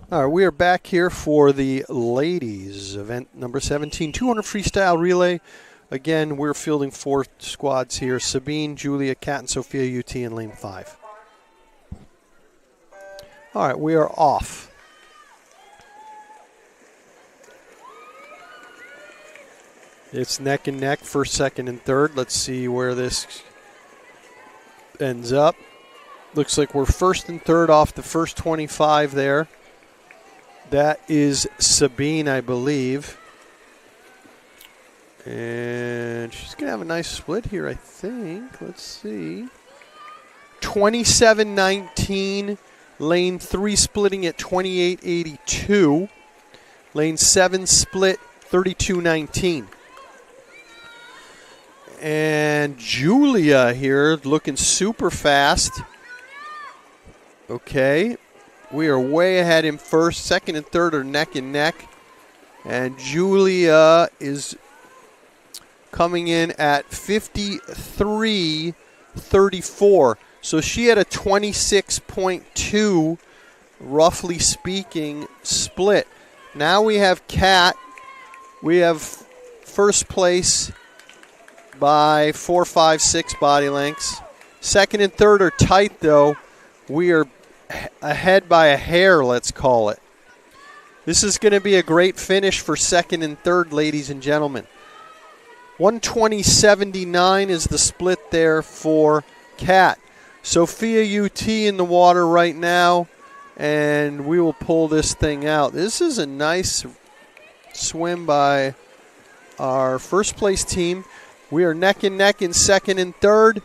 Speaker 1: All right, we are back here for the ladies event number 17, 200 freestyle relay. Again, we're fielding 4 squads here: Sabine, Julia, Kat, and Sophia UT in lane 5. All right, we are off. It's neck and neck, first, second, and third. Let's see where this ends up. Looks like we're first and third off the first 25 there. That is Sabine, I believe. And she's going to have a nice split here, I think. Let's see. 27-19. Lane 3 splitting at 28-82. Lane 7 split 32-19. And Julia here looking super fast. Okay. We are way ahead in first. Second and third are neck and neck. And Julia is coming in at 53-34. So she had a 26.2, roughly speaking, split. Now we have Kat. We have first place by 4, 5, 6 body lengths. Second and third are tight, though. We are ahead by a hair, let's call it. This is going to be a great finish for second and third, ladies and gentlemen. 120.79 is the split there for Kat. Sophia UT in the water right now, and we will pull this thing out. This is a nice swim by our first place team. We are neck and neck in second and third,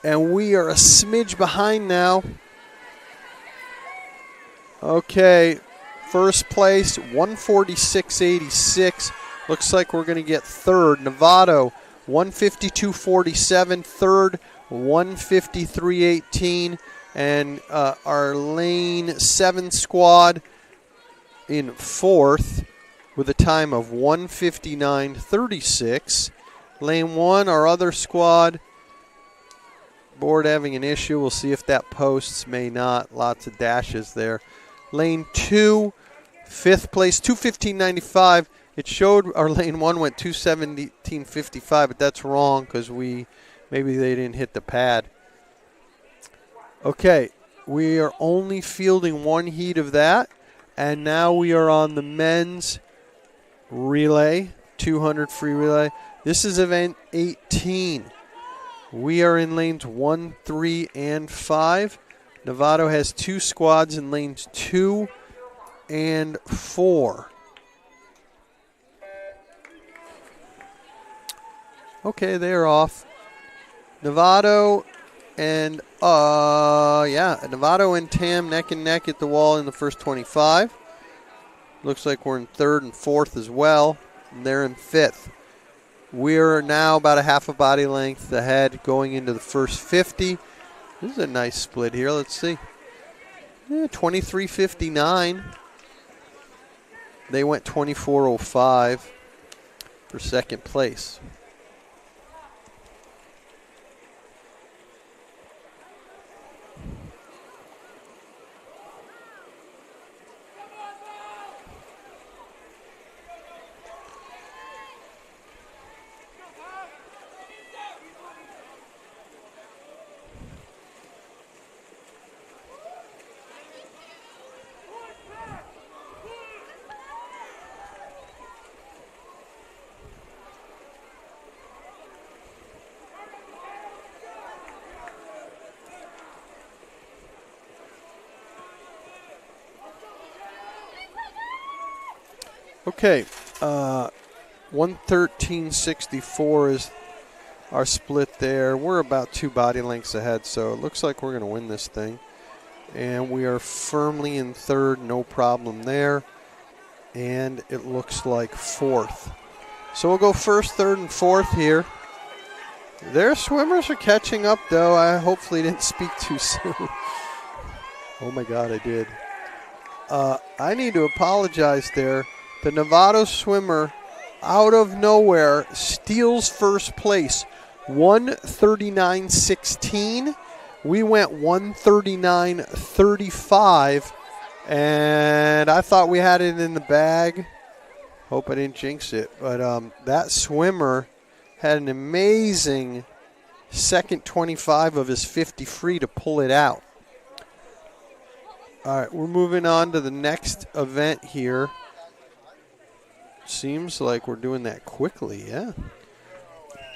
Speaker 1: and we are a smidge behind now. Okay, first place, 146.86. Looks like we're going to get third. Novato, 152.47. Third, 153.18. And our lane 7 squad in fourth with a time of 159.36. Lane 1, our other squad, board having an issue. We'll see if that posts, may not. Lots of dashes there. Lane 2, fifth place, 215.95. It showed our lane 1 went 217.55, but that's wrong because maybe they didn't hit the pad. Okay, we are only fielding one heat of that, and now we are on the men's relay, 200 free relay. This is event 18. We are in lanes 1, 3, and 5. Novato has 2 squads in lanes 2 and 4. Okay, they are off. Novato and Novato and Tam neck and neck at the wall in the first 25. Looks like we're in third and fourth as well. And they're in fifth. We're now about a half a body length ahead going into the first 50. This is a nice split here. Let's see. 23.59. They went 24.05 for second place. Okay, 113.64 is our split there. We're about 2 body lengths ahead, so it looks like we're going to win this thing. And we are firmly in third, no problem there. And it looks like fourth. So we'll go first, third, and fourth here. Their swimmers are catching up, though. I hopefully didn't speak too soon. Oh, my God, I did. I need to apologize there. The Novato swimmer, out of nowhere, steals first place, 139.16. We went 139.35, and I thought we had it in the bag. Hope I didn't jinx it. But that swimmer had an amazing second 25 of his 50 free to pull it out. All right, we're moving on to the next event here. Seems like we're doing that quickly, yeah.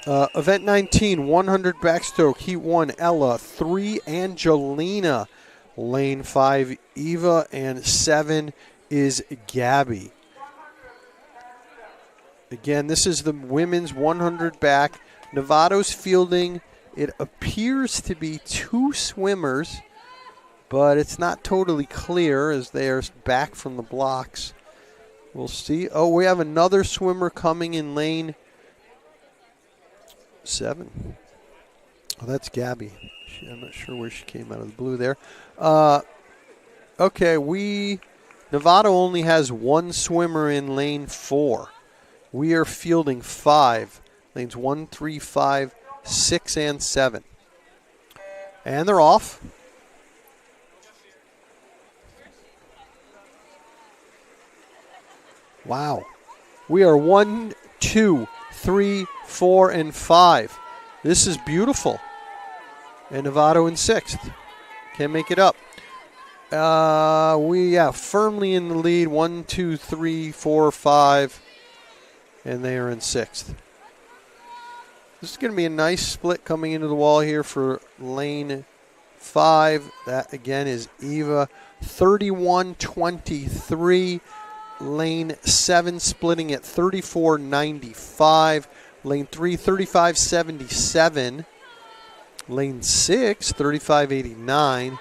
Speaker 1: Event 19, 100 backstroke, heat 1, Ella, 3, Angelina, lane 5, Eva, and 7 is Gabby. Again, this is the women's 100 back. Novato's fielding, it appears to be 2 swimmers, but it's not totally clear as they are back from the blocks. We'll see. Oh, we have another swimmer coming in lane 7. Oh, that's Gabby. I'm not sure where she came out of the blue there. Okay, Novato only has 1 swimmer in lane 4. We are fielding 5. Lanes 1, 3, 5, 6, and 7. And they're off. Wow. We are 1, 2, 3, 4, and 5. This is beautiful. And Novato in 6th. Can't make it up. We firmly in the lead. 1, 2, 3, 4, 5. And they are in 6th. This is going to be a nice split coming into the wall here for lane 5. That, again, is Eva. 31-23. Lane 7 splitting at 34.95. Lane 3, 35.77. Lane 6, 35.89.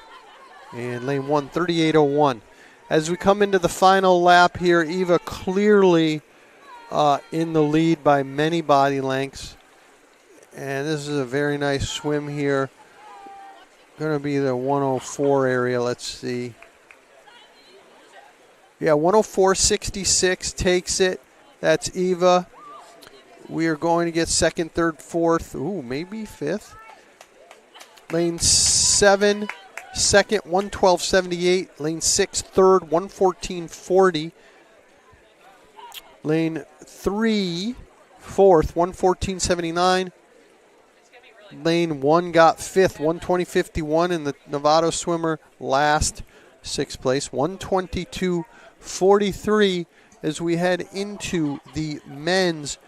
Speaker 1: And lane 1, 38.01. As we come into the final lap here, Eva clearly in the lead by many body lengths. And this is a very nice swim here. Going to be the 104 area. Let's see. Yeah, 104.66 takes it. That's Eva. We are going to get 2nd, 3rd, 4th. Ooh, maybe 5th. Lane 7, 2nd, 112.78. Lane 6, 3rd, 114.40. Lane 3, 4th, 114.79. Lane 1 got 5th, 120.51. And the Novato swimmer last, 6th place, 122.43 as we head into the men's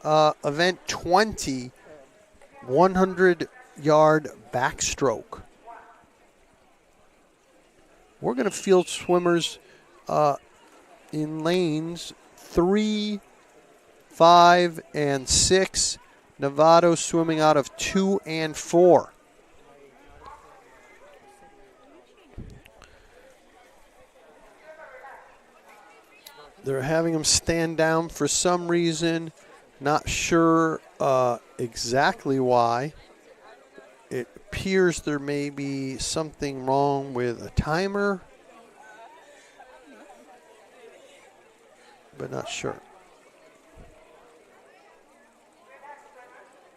Speaker 1: event 20, 100-yard backstroke. We're going to field swimmers in lanes 3, 5, and 6. Novato swimming out of 2 and 4. They're having him stand down for some reason. Not sure exactly why. It appears there may be something wrong with a timer, but not sure.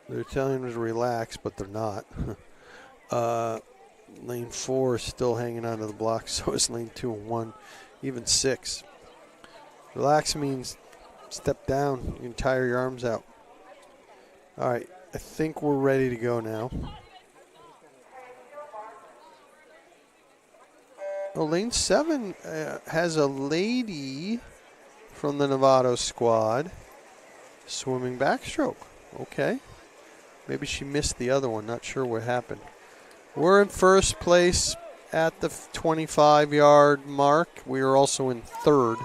Speaker 1: They're telling him to relax, but they're not. Lane 4 is still hanging onto the block, so is lane 2 and 1, even 6. Relax means step down. You can tire your arms out. All right, I think we're ready to go now. Oh, lane 7 has a lady from the Novato squad swimming backstroke. Okay. Maybe she missed the other one. Not sure what happened. We're in first place at the 25-yard mark. We are also in 3rd.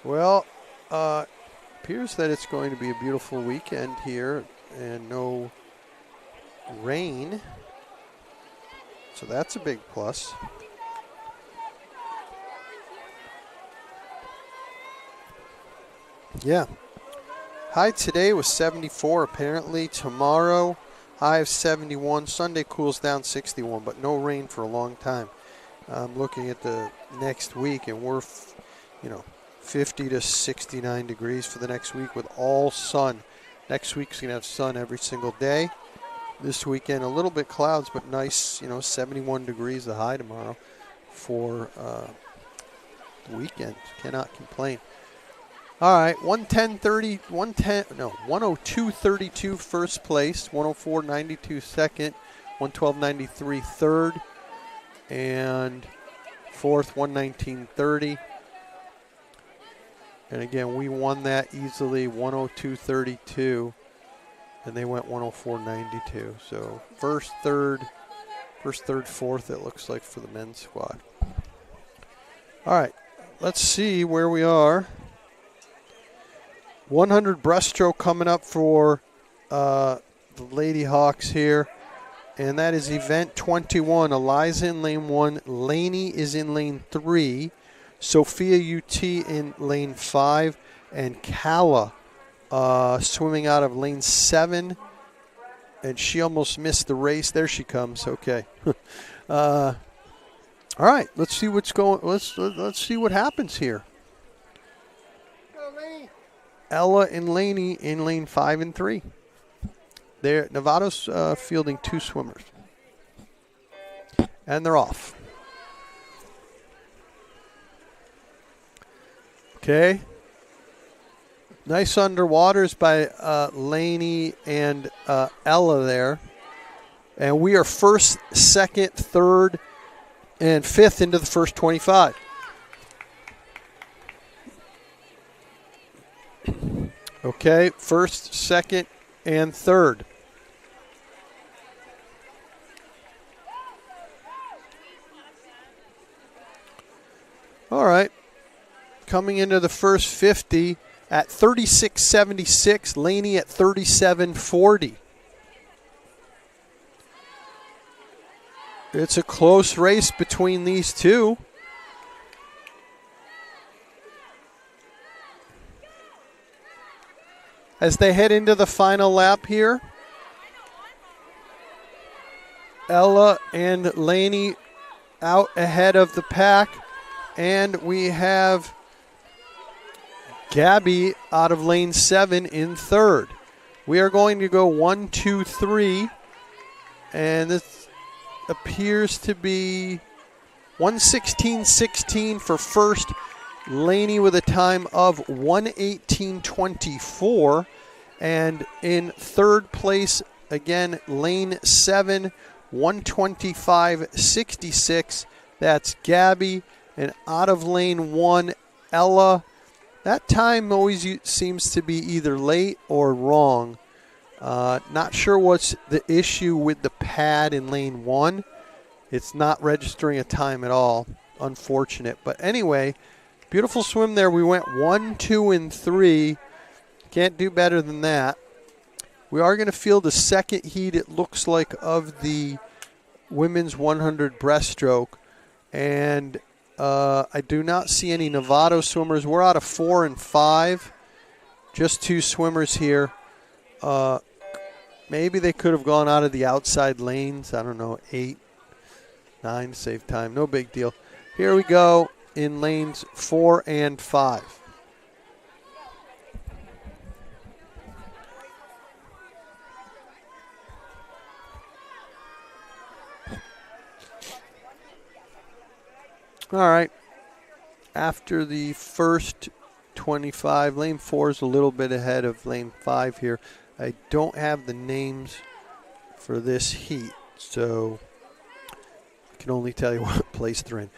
Speaker 1: Well, appears that it's going to be a beautiful weekend here and no rain. So that's a big plus. Yeah. High today was 74 apparently. Tomorrow, high of 71. Sunday cools down 61, but no rain for a long time. I'm looking at the next week, and we're, 50 to 69 degrees for the next week with all sun. Next week's going to have sun every single day. This weekend, a little bit clouds, but nice, 71 degrees the high tomorrow for the weekend. Cannot complain. All right, 102.32 first place, 104.92 second, 112.93 third, and fourth, 119.30. And again, we won that easily, 102.32, and they went 104.92. So first, third, fourth, it looks like for the men's squad. All right, let's see where we are. 100 breaststroke coming up for the Lady Hawks here. And that is event 21. Eliza in lane 1. Laney is in lane 3. Sophia UT in lane 5. And Kala swimming out of lane 7. And she almost missed the race. There she comes. Okay. All right. Let's see what's going. Let's see what happens here. Ella and Laney in lane 5 and 3. There, Novato's fielding 2 swimmers. And they're off. Okay. Nice underwaters by Laney and Ella there. And we are first, second, third, and fifth into the first 25. Okay, first, second, and third. All right. Coming into the first 50 at 36.76, Laney at 37.40. It's a close race between these two. As they head into the final lap here, Ella and Laney out ahead of the pack. And we have Gabby out of lane 7 in third. We are going to go 1, 2, 3. And this appears to be 1:16.16 for first. Laney with a time of 1:18.24. And in third place, again, lane 7, 1:25.66. That's Gabby. And out of lane 1, Ella. That time always seems to be either late or wrong. Not sure what's the issue with the pad in lane 1. It's not registering a time at all. Unfortunate. But anyway, beautiful swim there. We went 1, 2, and 3. Can't do better than that. We are going to field the second heat, it looks like, of the women's 100 breaststroke. And I do not see any Novato swimmers. We're out of 4 and 5. Just 2 swimmers here. Maybe they could have gone out of the outside lanes. I don't know, 8, 9 to save time. No big deal. Here we go in lanes 4 and 5. All right. After the first 25, lane 4 is a little bit ahead of lane 5 here. I don't have the names for this heat, so I can only tell you what place they're in.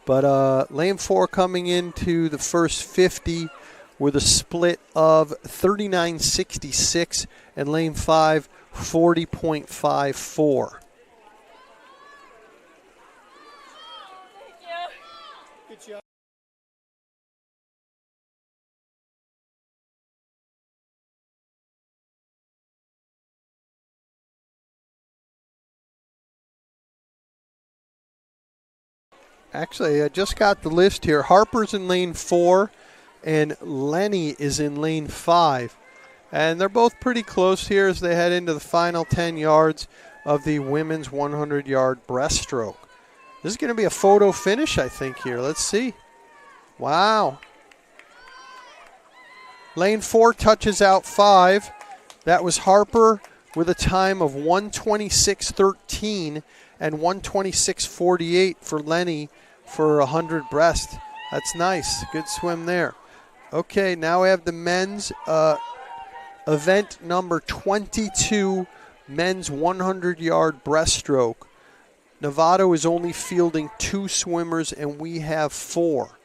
Speaker 1: But lane 4 coming into the first 50 with a split of 39.66, and lane 5, 40.54. Actually, I just got the list here. Harper's in lane 4, and Lenny is in lane 5. And they're both pretty close here as they head into the final 10 yards of the women's 100-yard breaststroke. This is going to be a photo finish, I think, here. Let's see. Wow. Lane 4 touches out 5. That was Harper with a time of 1:26.13 and 1:26.48 for Lenny for 100 breast. That's nice. Good swim there. Okay, now we have the men's event number 22, men's 100-yard breaststroke. Novato is only fielding 2 swimmers, and we have 4.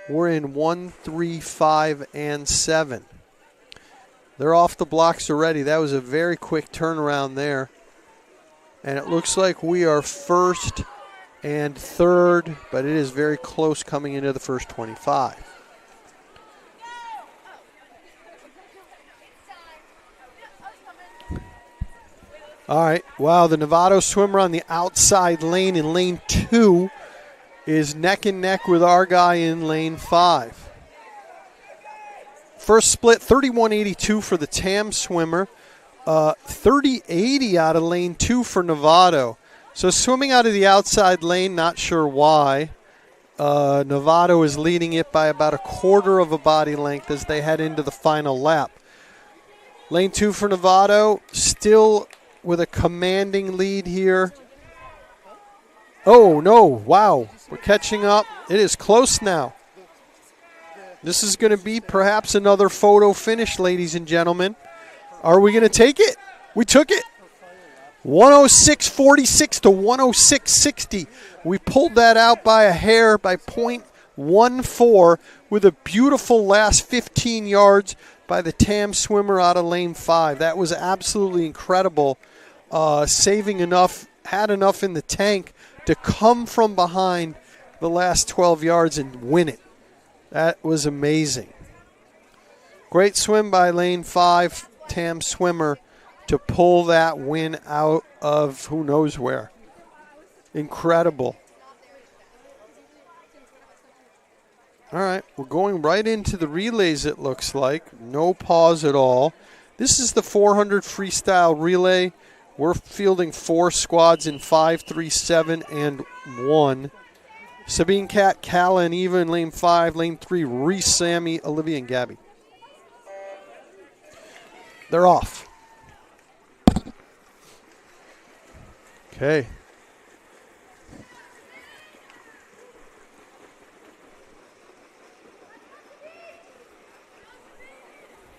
Speaker 1: We're in 1, 3, 5, and 7. They're off the blocks already. That was a very quick turnaround there. And it looks like we are first and third, but it is very close coming into the first 25. All right, wow, the Novato swimmer on the outside lane in lane 2 is neck and neck with our guy in lane 5. First split, 31.82 for the TAM swimmer, 30.80 out of lane 2 for Novato. So swimming out of the outside lane, not sure why. Novato is leading it by about a quarter of a body length as they head into the final lap. Lane 2 for Novato, still with a commanding lead here. Oh, no, wow, we're catching up. It is close now. This is going to be perhaps another photo finish, ladies and gentlemen. Are we going to take it? We took it. 106.46 to 106.60. We pulled that out by a hair, by .14, with a beautiful last 15 yards by the TAM swimmer out of lane 5. That was absolutely incredible. Saving enough, had enough in the tank to come from behind the last 12 yards and win it. That was amazing. Great swim by lane 5, TAM swimmer, to pull that win out of who knows where. Incredible. All right, we're going right into the relays, it looks like. No pause at all. This is the 400 freestyle relay. We're fielding 4 squads in 5, 3, 7, and 1. Sabine, Kat, Kala, and Eva in lane 5. Lane 3, Reese, Sammy, Olivia, and Gabby. They're off. Okay.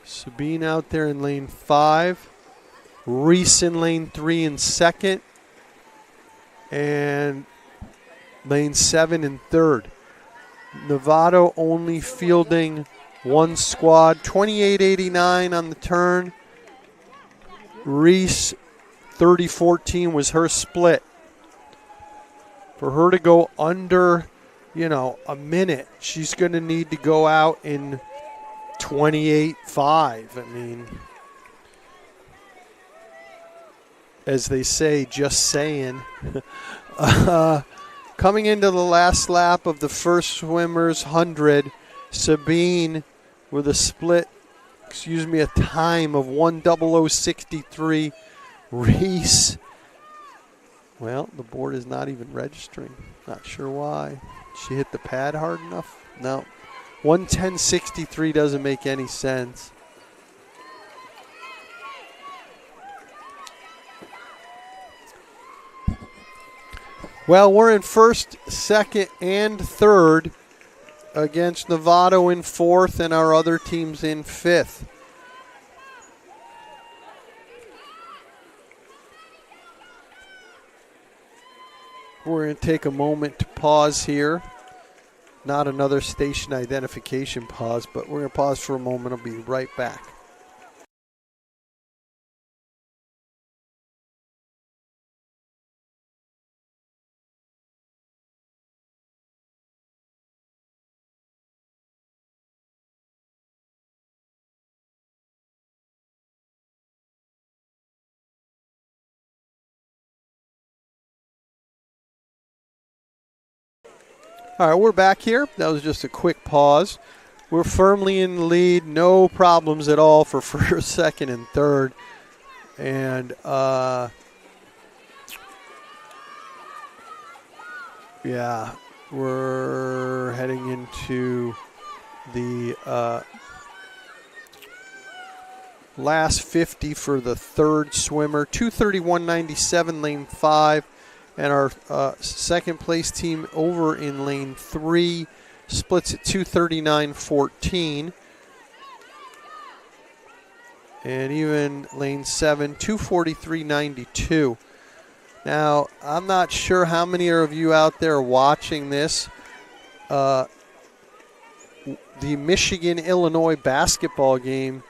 Speaker 1: Sabine out there in lane 5. Reese in lane 3 in second. And lane 7 in third. Novato only fielding 1 squad. 28.89 on the turn. Reese, 30.14 was her split. For her to go under, a minute, she's going to need to go out in 28.5. I mean, as they say, just saying. Coming into the last lap of the first swimmer's 100, Sabine with a a time of 1:00.63. Reese, well, the board is not even registering. Not sure why. She hit the pad hard enough? No. 1:10.63 doesn't make any sense. Well, we're in first, second, and third against Novato in fourth and our other teams in fifth. We're going to take a moment to pause here. Not another station identification pause, but we're going to pause for a moment. I'll be right back. All right, we're back here. That was just a quick pause. We're firmly in the lead. No problems at all for first, second, and third. And, yeah, we're heading into the last 50 for the third swimmer. 2:31.97, lane 5. And our second place team over in lane 3 splits at 2:39.14. And even lane 7, 2:43.92. Now, I'm not sure how many of you out there are watching this. The Michigan-Illinois basketball game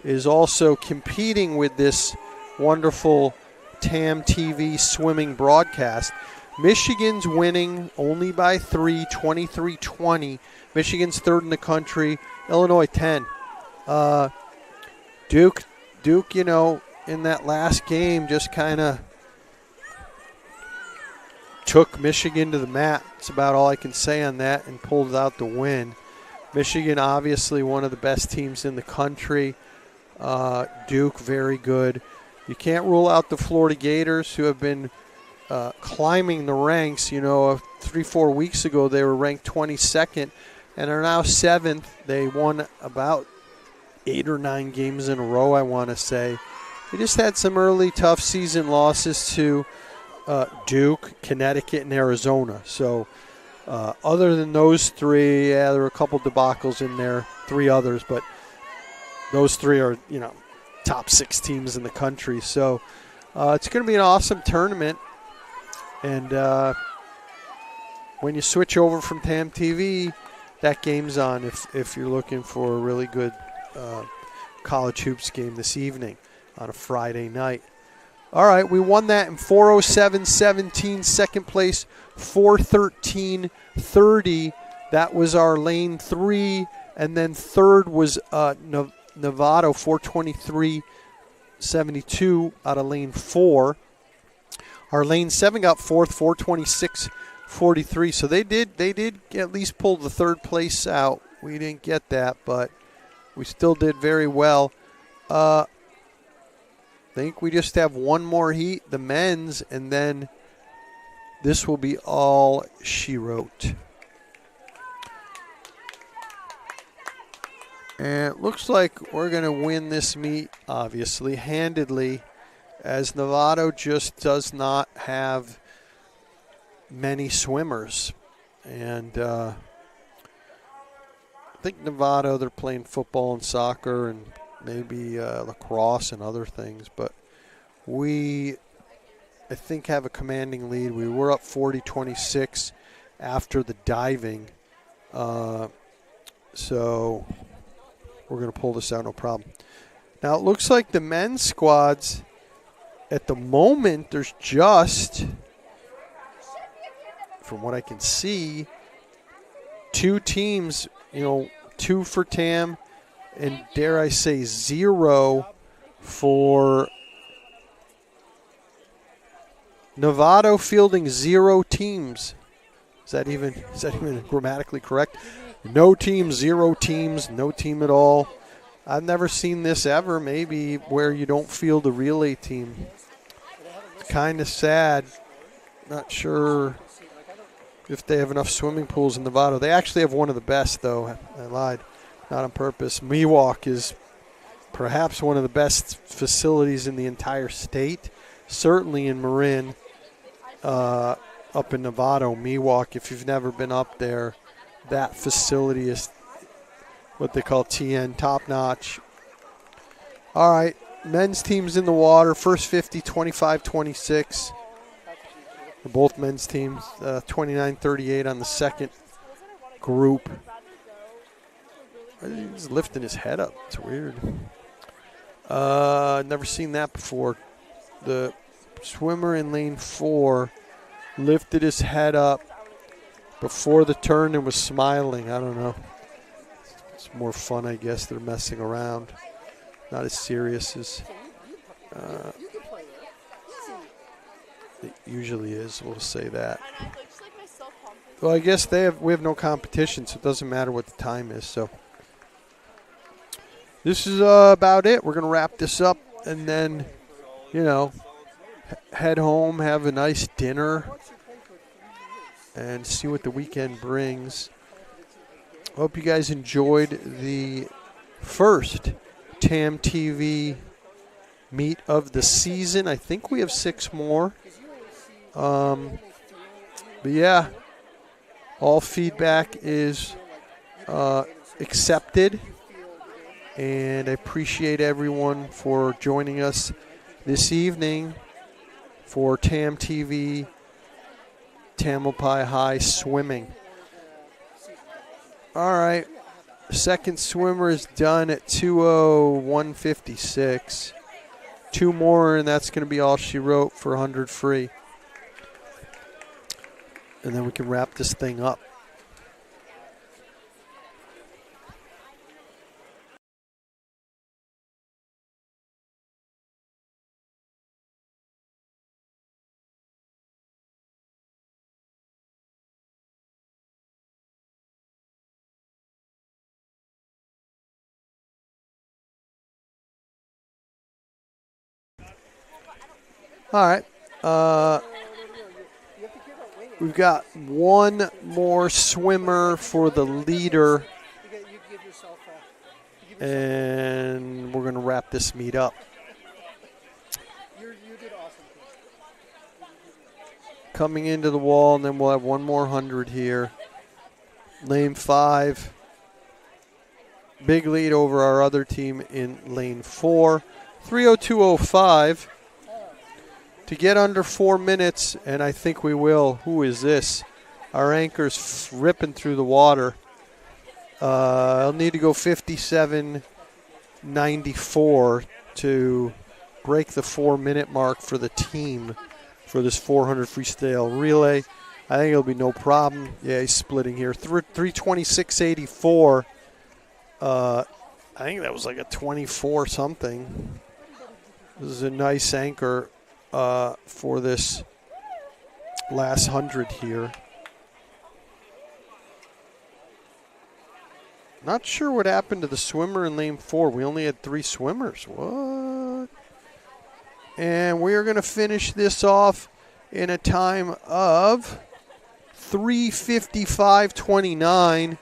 Speaker 1: is also competing with this wonderful TamTV swimming broadcast. Michigan's winning only by 3, 23-20. Michigan's third in the country. Illinois 10. Duke, you know, in that last game just kind of took Michigan to the mat. That's about all I can say on that, and pulled out the win. Michigan, obviously one of the best teams in the country. Duke, very good. You can't rule out the Florida Gators, who have been climbing the ranks. You know, 3-4 weeks ago they were ranked 22nd and are now 7th. They won about 8 or 9 games in a row, I want to say. They just had some early tough season losses to Duke, Connecticut, and Arizona. So other than those 3, yeah, there were a couple debacles in there, 3 others, but those 3 are, you know, top 6 teams in the country. So it's going to be an awesome tournament. And when you switch over from TamTV, that game's on if you're looking for a really good college hoops game this evening on a Friday night. All right, we won that in 4:07.17. Second place, 4:13.30. That was our lane 3. And then third was Novato, 4:23.72 out of lane 4. Our lane 7 got fourth, 4:26.43. So they did at least pull the third place out. We didn't get that, but we still did very well. I think we just have one more heat, the men's, and then this will be all she wrote. And it looks like we're going to win this meet, obviously, handedly, as Novato just does not have many swimmers. And I think Novato, they're playing football and soccer and maybe lacrosse and other things. But we, I think, have a commanding lead. We were up 40-26 after the diving. So we're going to pull this out, no problem. Now, it looks like the men's squads, at the moment, there's just, from what I can see, 2 teams, you know, 2 for Tam and, dare I say, 0 for Novato, fielding 0 teams. Is that even grammatically correct? No team, 0 teams, no team at all. I've never seen this ever, maybe, where you don't field a relay team. It's kind of sad. Not sure if they have enough swimming pools in Novato. They actually have one of the best, though. I lied. Not on purpose. Miwok is perhaps one of the best facilities in the entire state. Certainly in Marin, up in Novato. Miwok, if you've never been up there, that facility is what they call TN, top-notch. All right, men's team's in the water. First 50, 25-26. For both men's teams, 29-38 on the second group. He's lifting his head up. It's weird. Never seen that before. The swimmer in lane 4 lifted his head up before the turn and was smiling. I don't know. It's more fun, I guess. They're messing around. Not as serious as it usually is. We'll say that. Well, I guess we have no competition, so it doesn't matter what the time is. So this is about it. We're going to wrap this up and then, head home, have a nice dinner, and see what the weekend brings. Hope you guys enjoyed the first TamTV meet of the season. I think we have 6 more. But yeah, all feedback is accepted. And I appreciate everyone for joining us this evening for TamTV Tamalpais High Swimming. All right, second swimmer is done at 2:01:56. 2 more, and that's going to be all she wrote for 100 free. And then we can wrap this thing up. All right. We've got one more swimmer for the leader, and we're going to wrap this meet up. Coming into the wall, and then we'll have one more 100 here. Lane 5. Big lead over our other team in lane 4. 3:02:05. To get under 4 minutes, and I think we will. Who is this? Our anchor's ripping through the water. I'll need to go 57:94 to break the 4-minute mark for the team for this 400 freestyle relay. I think it'll be no problem. Yeah, he's splitting here. 3:26:84. I think that was like a 24 something. This is a nice anchor for this last 100 here. Not sure what happened to the swimmer in lane 4. We only had 3 swimmers. What? And we are going to finish this off in a time of 3:55:29.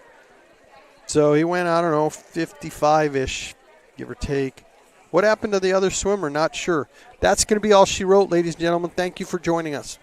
Speaker 1: So he went, 55-ish, give or take. What happened to the other swimmer? Not sure. That's going to be all she wrote, ladies and gentlemen. Thank you for joining us.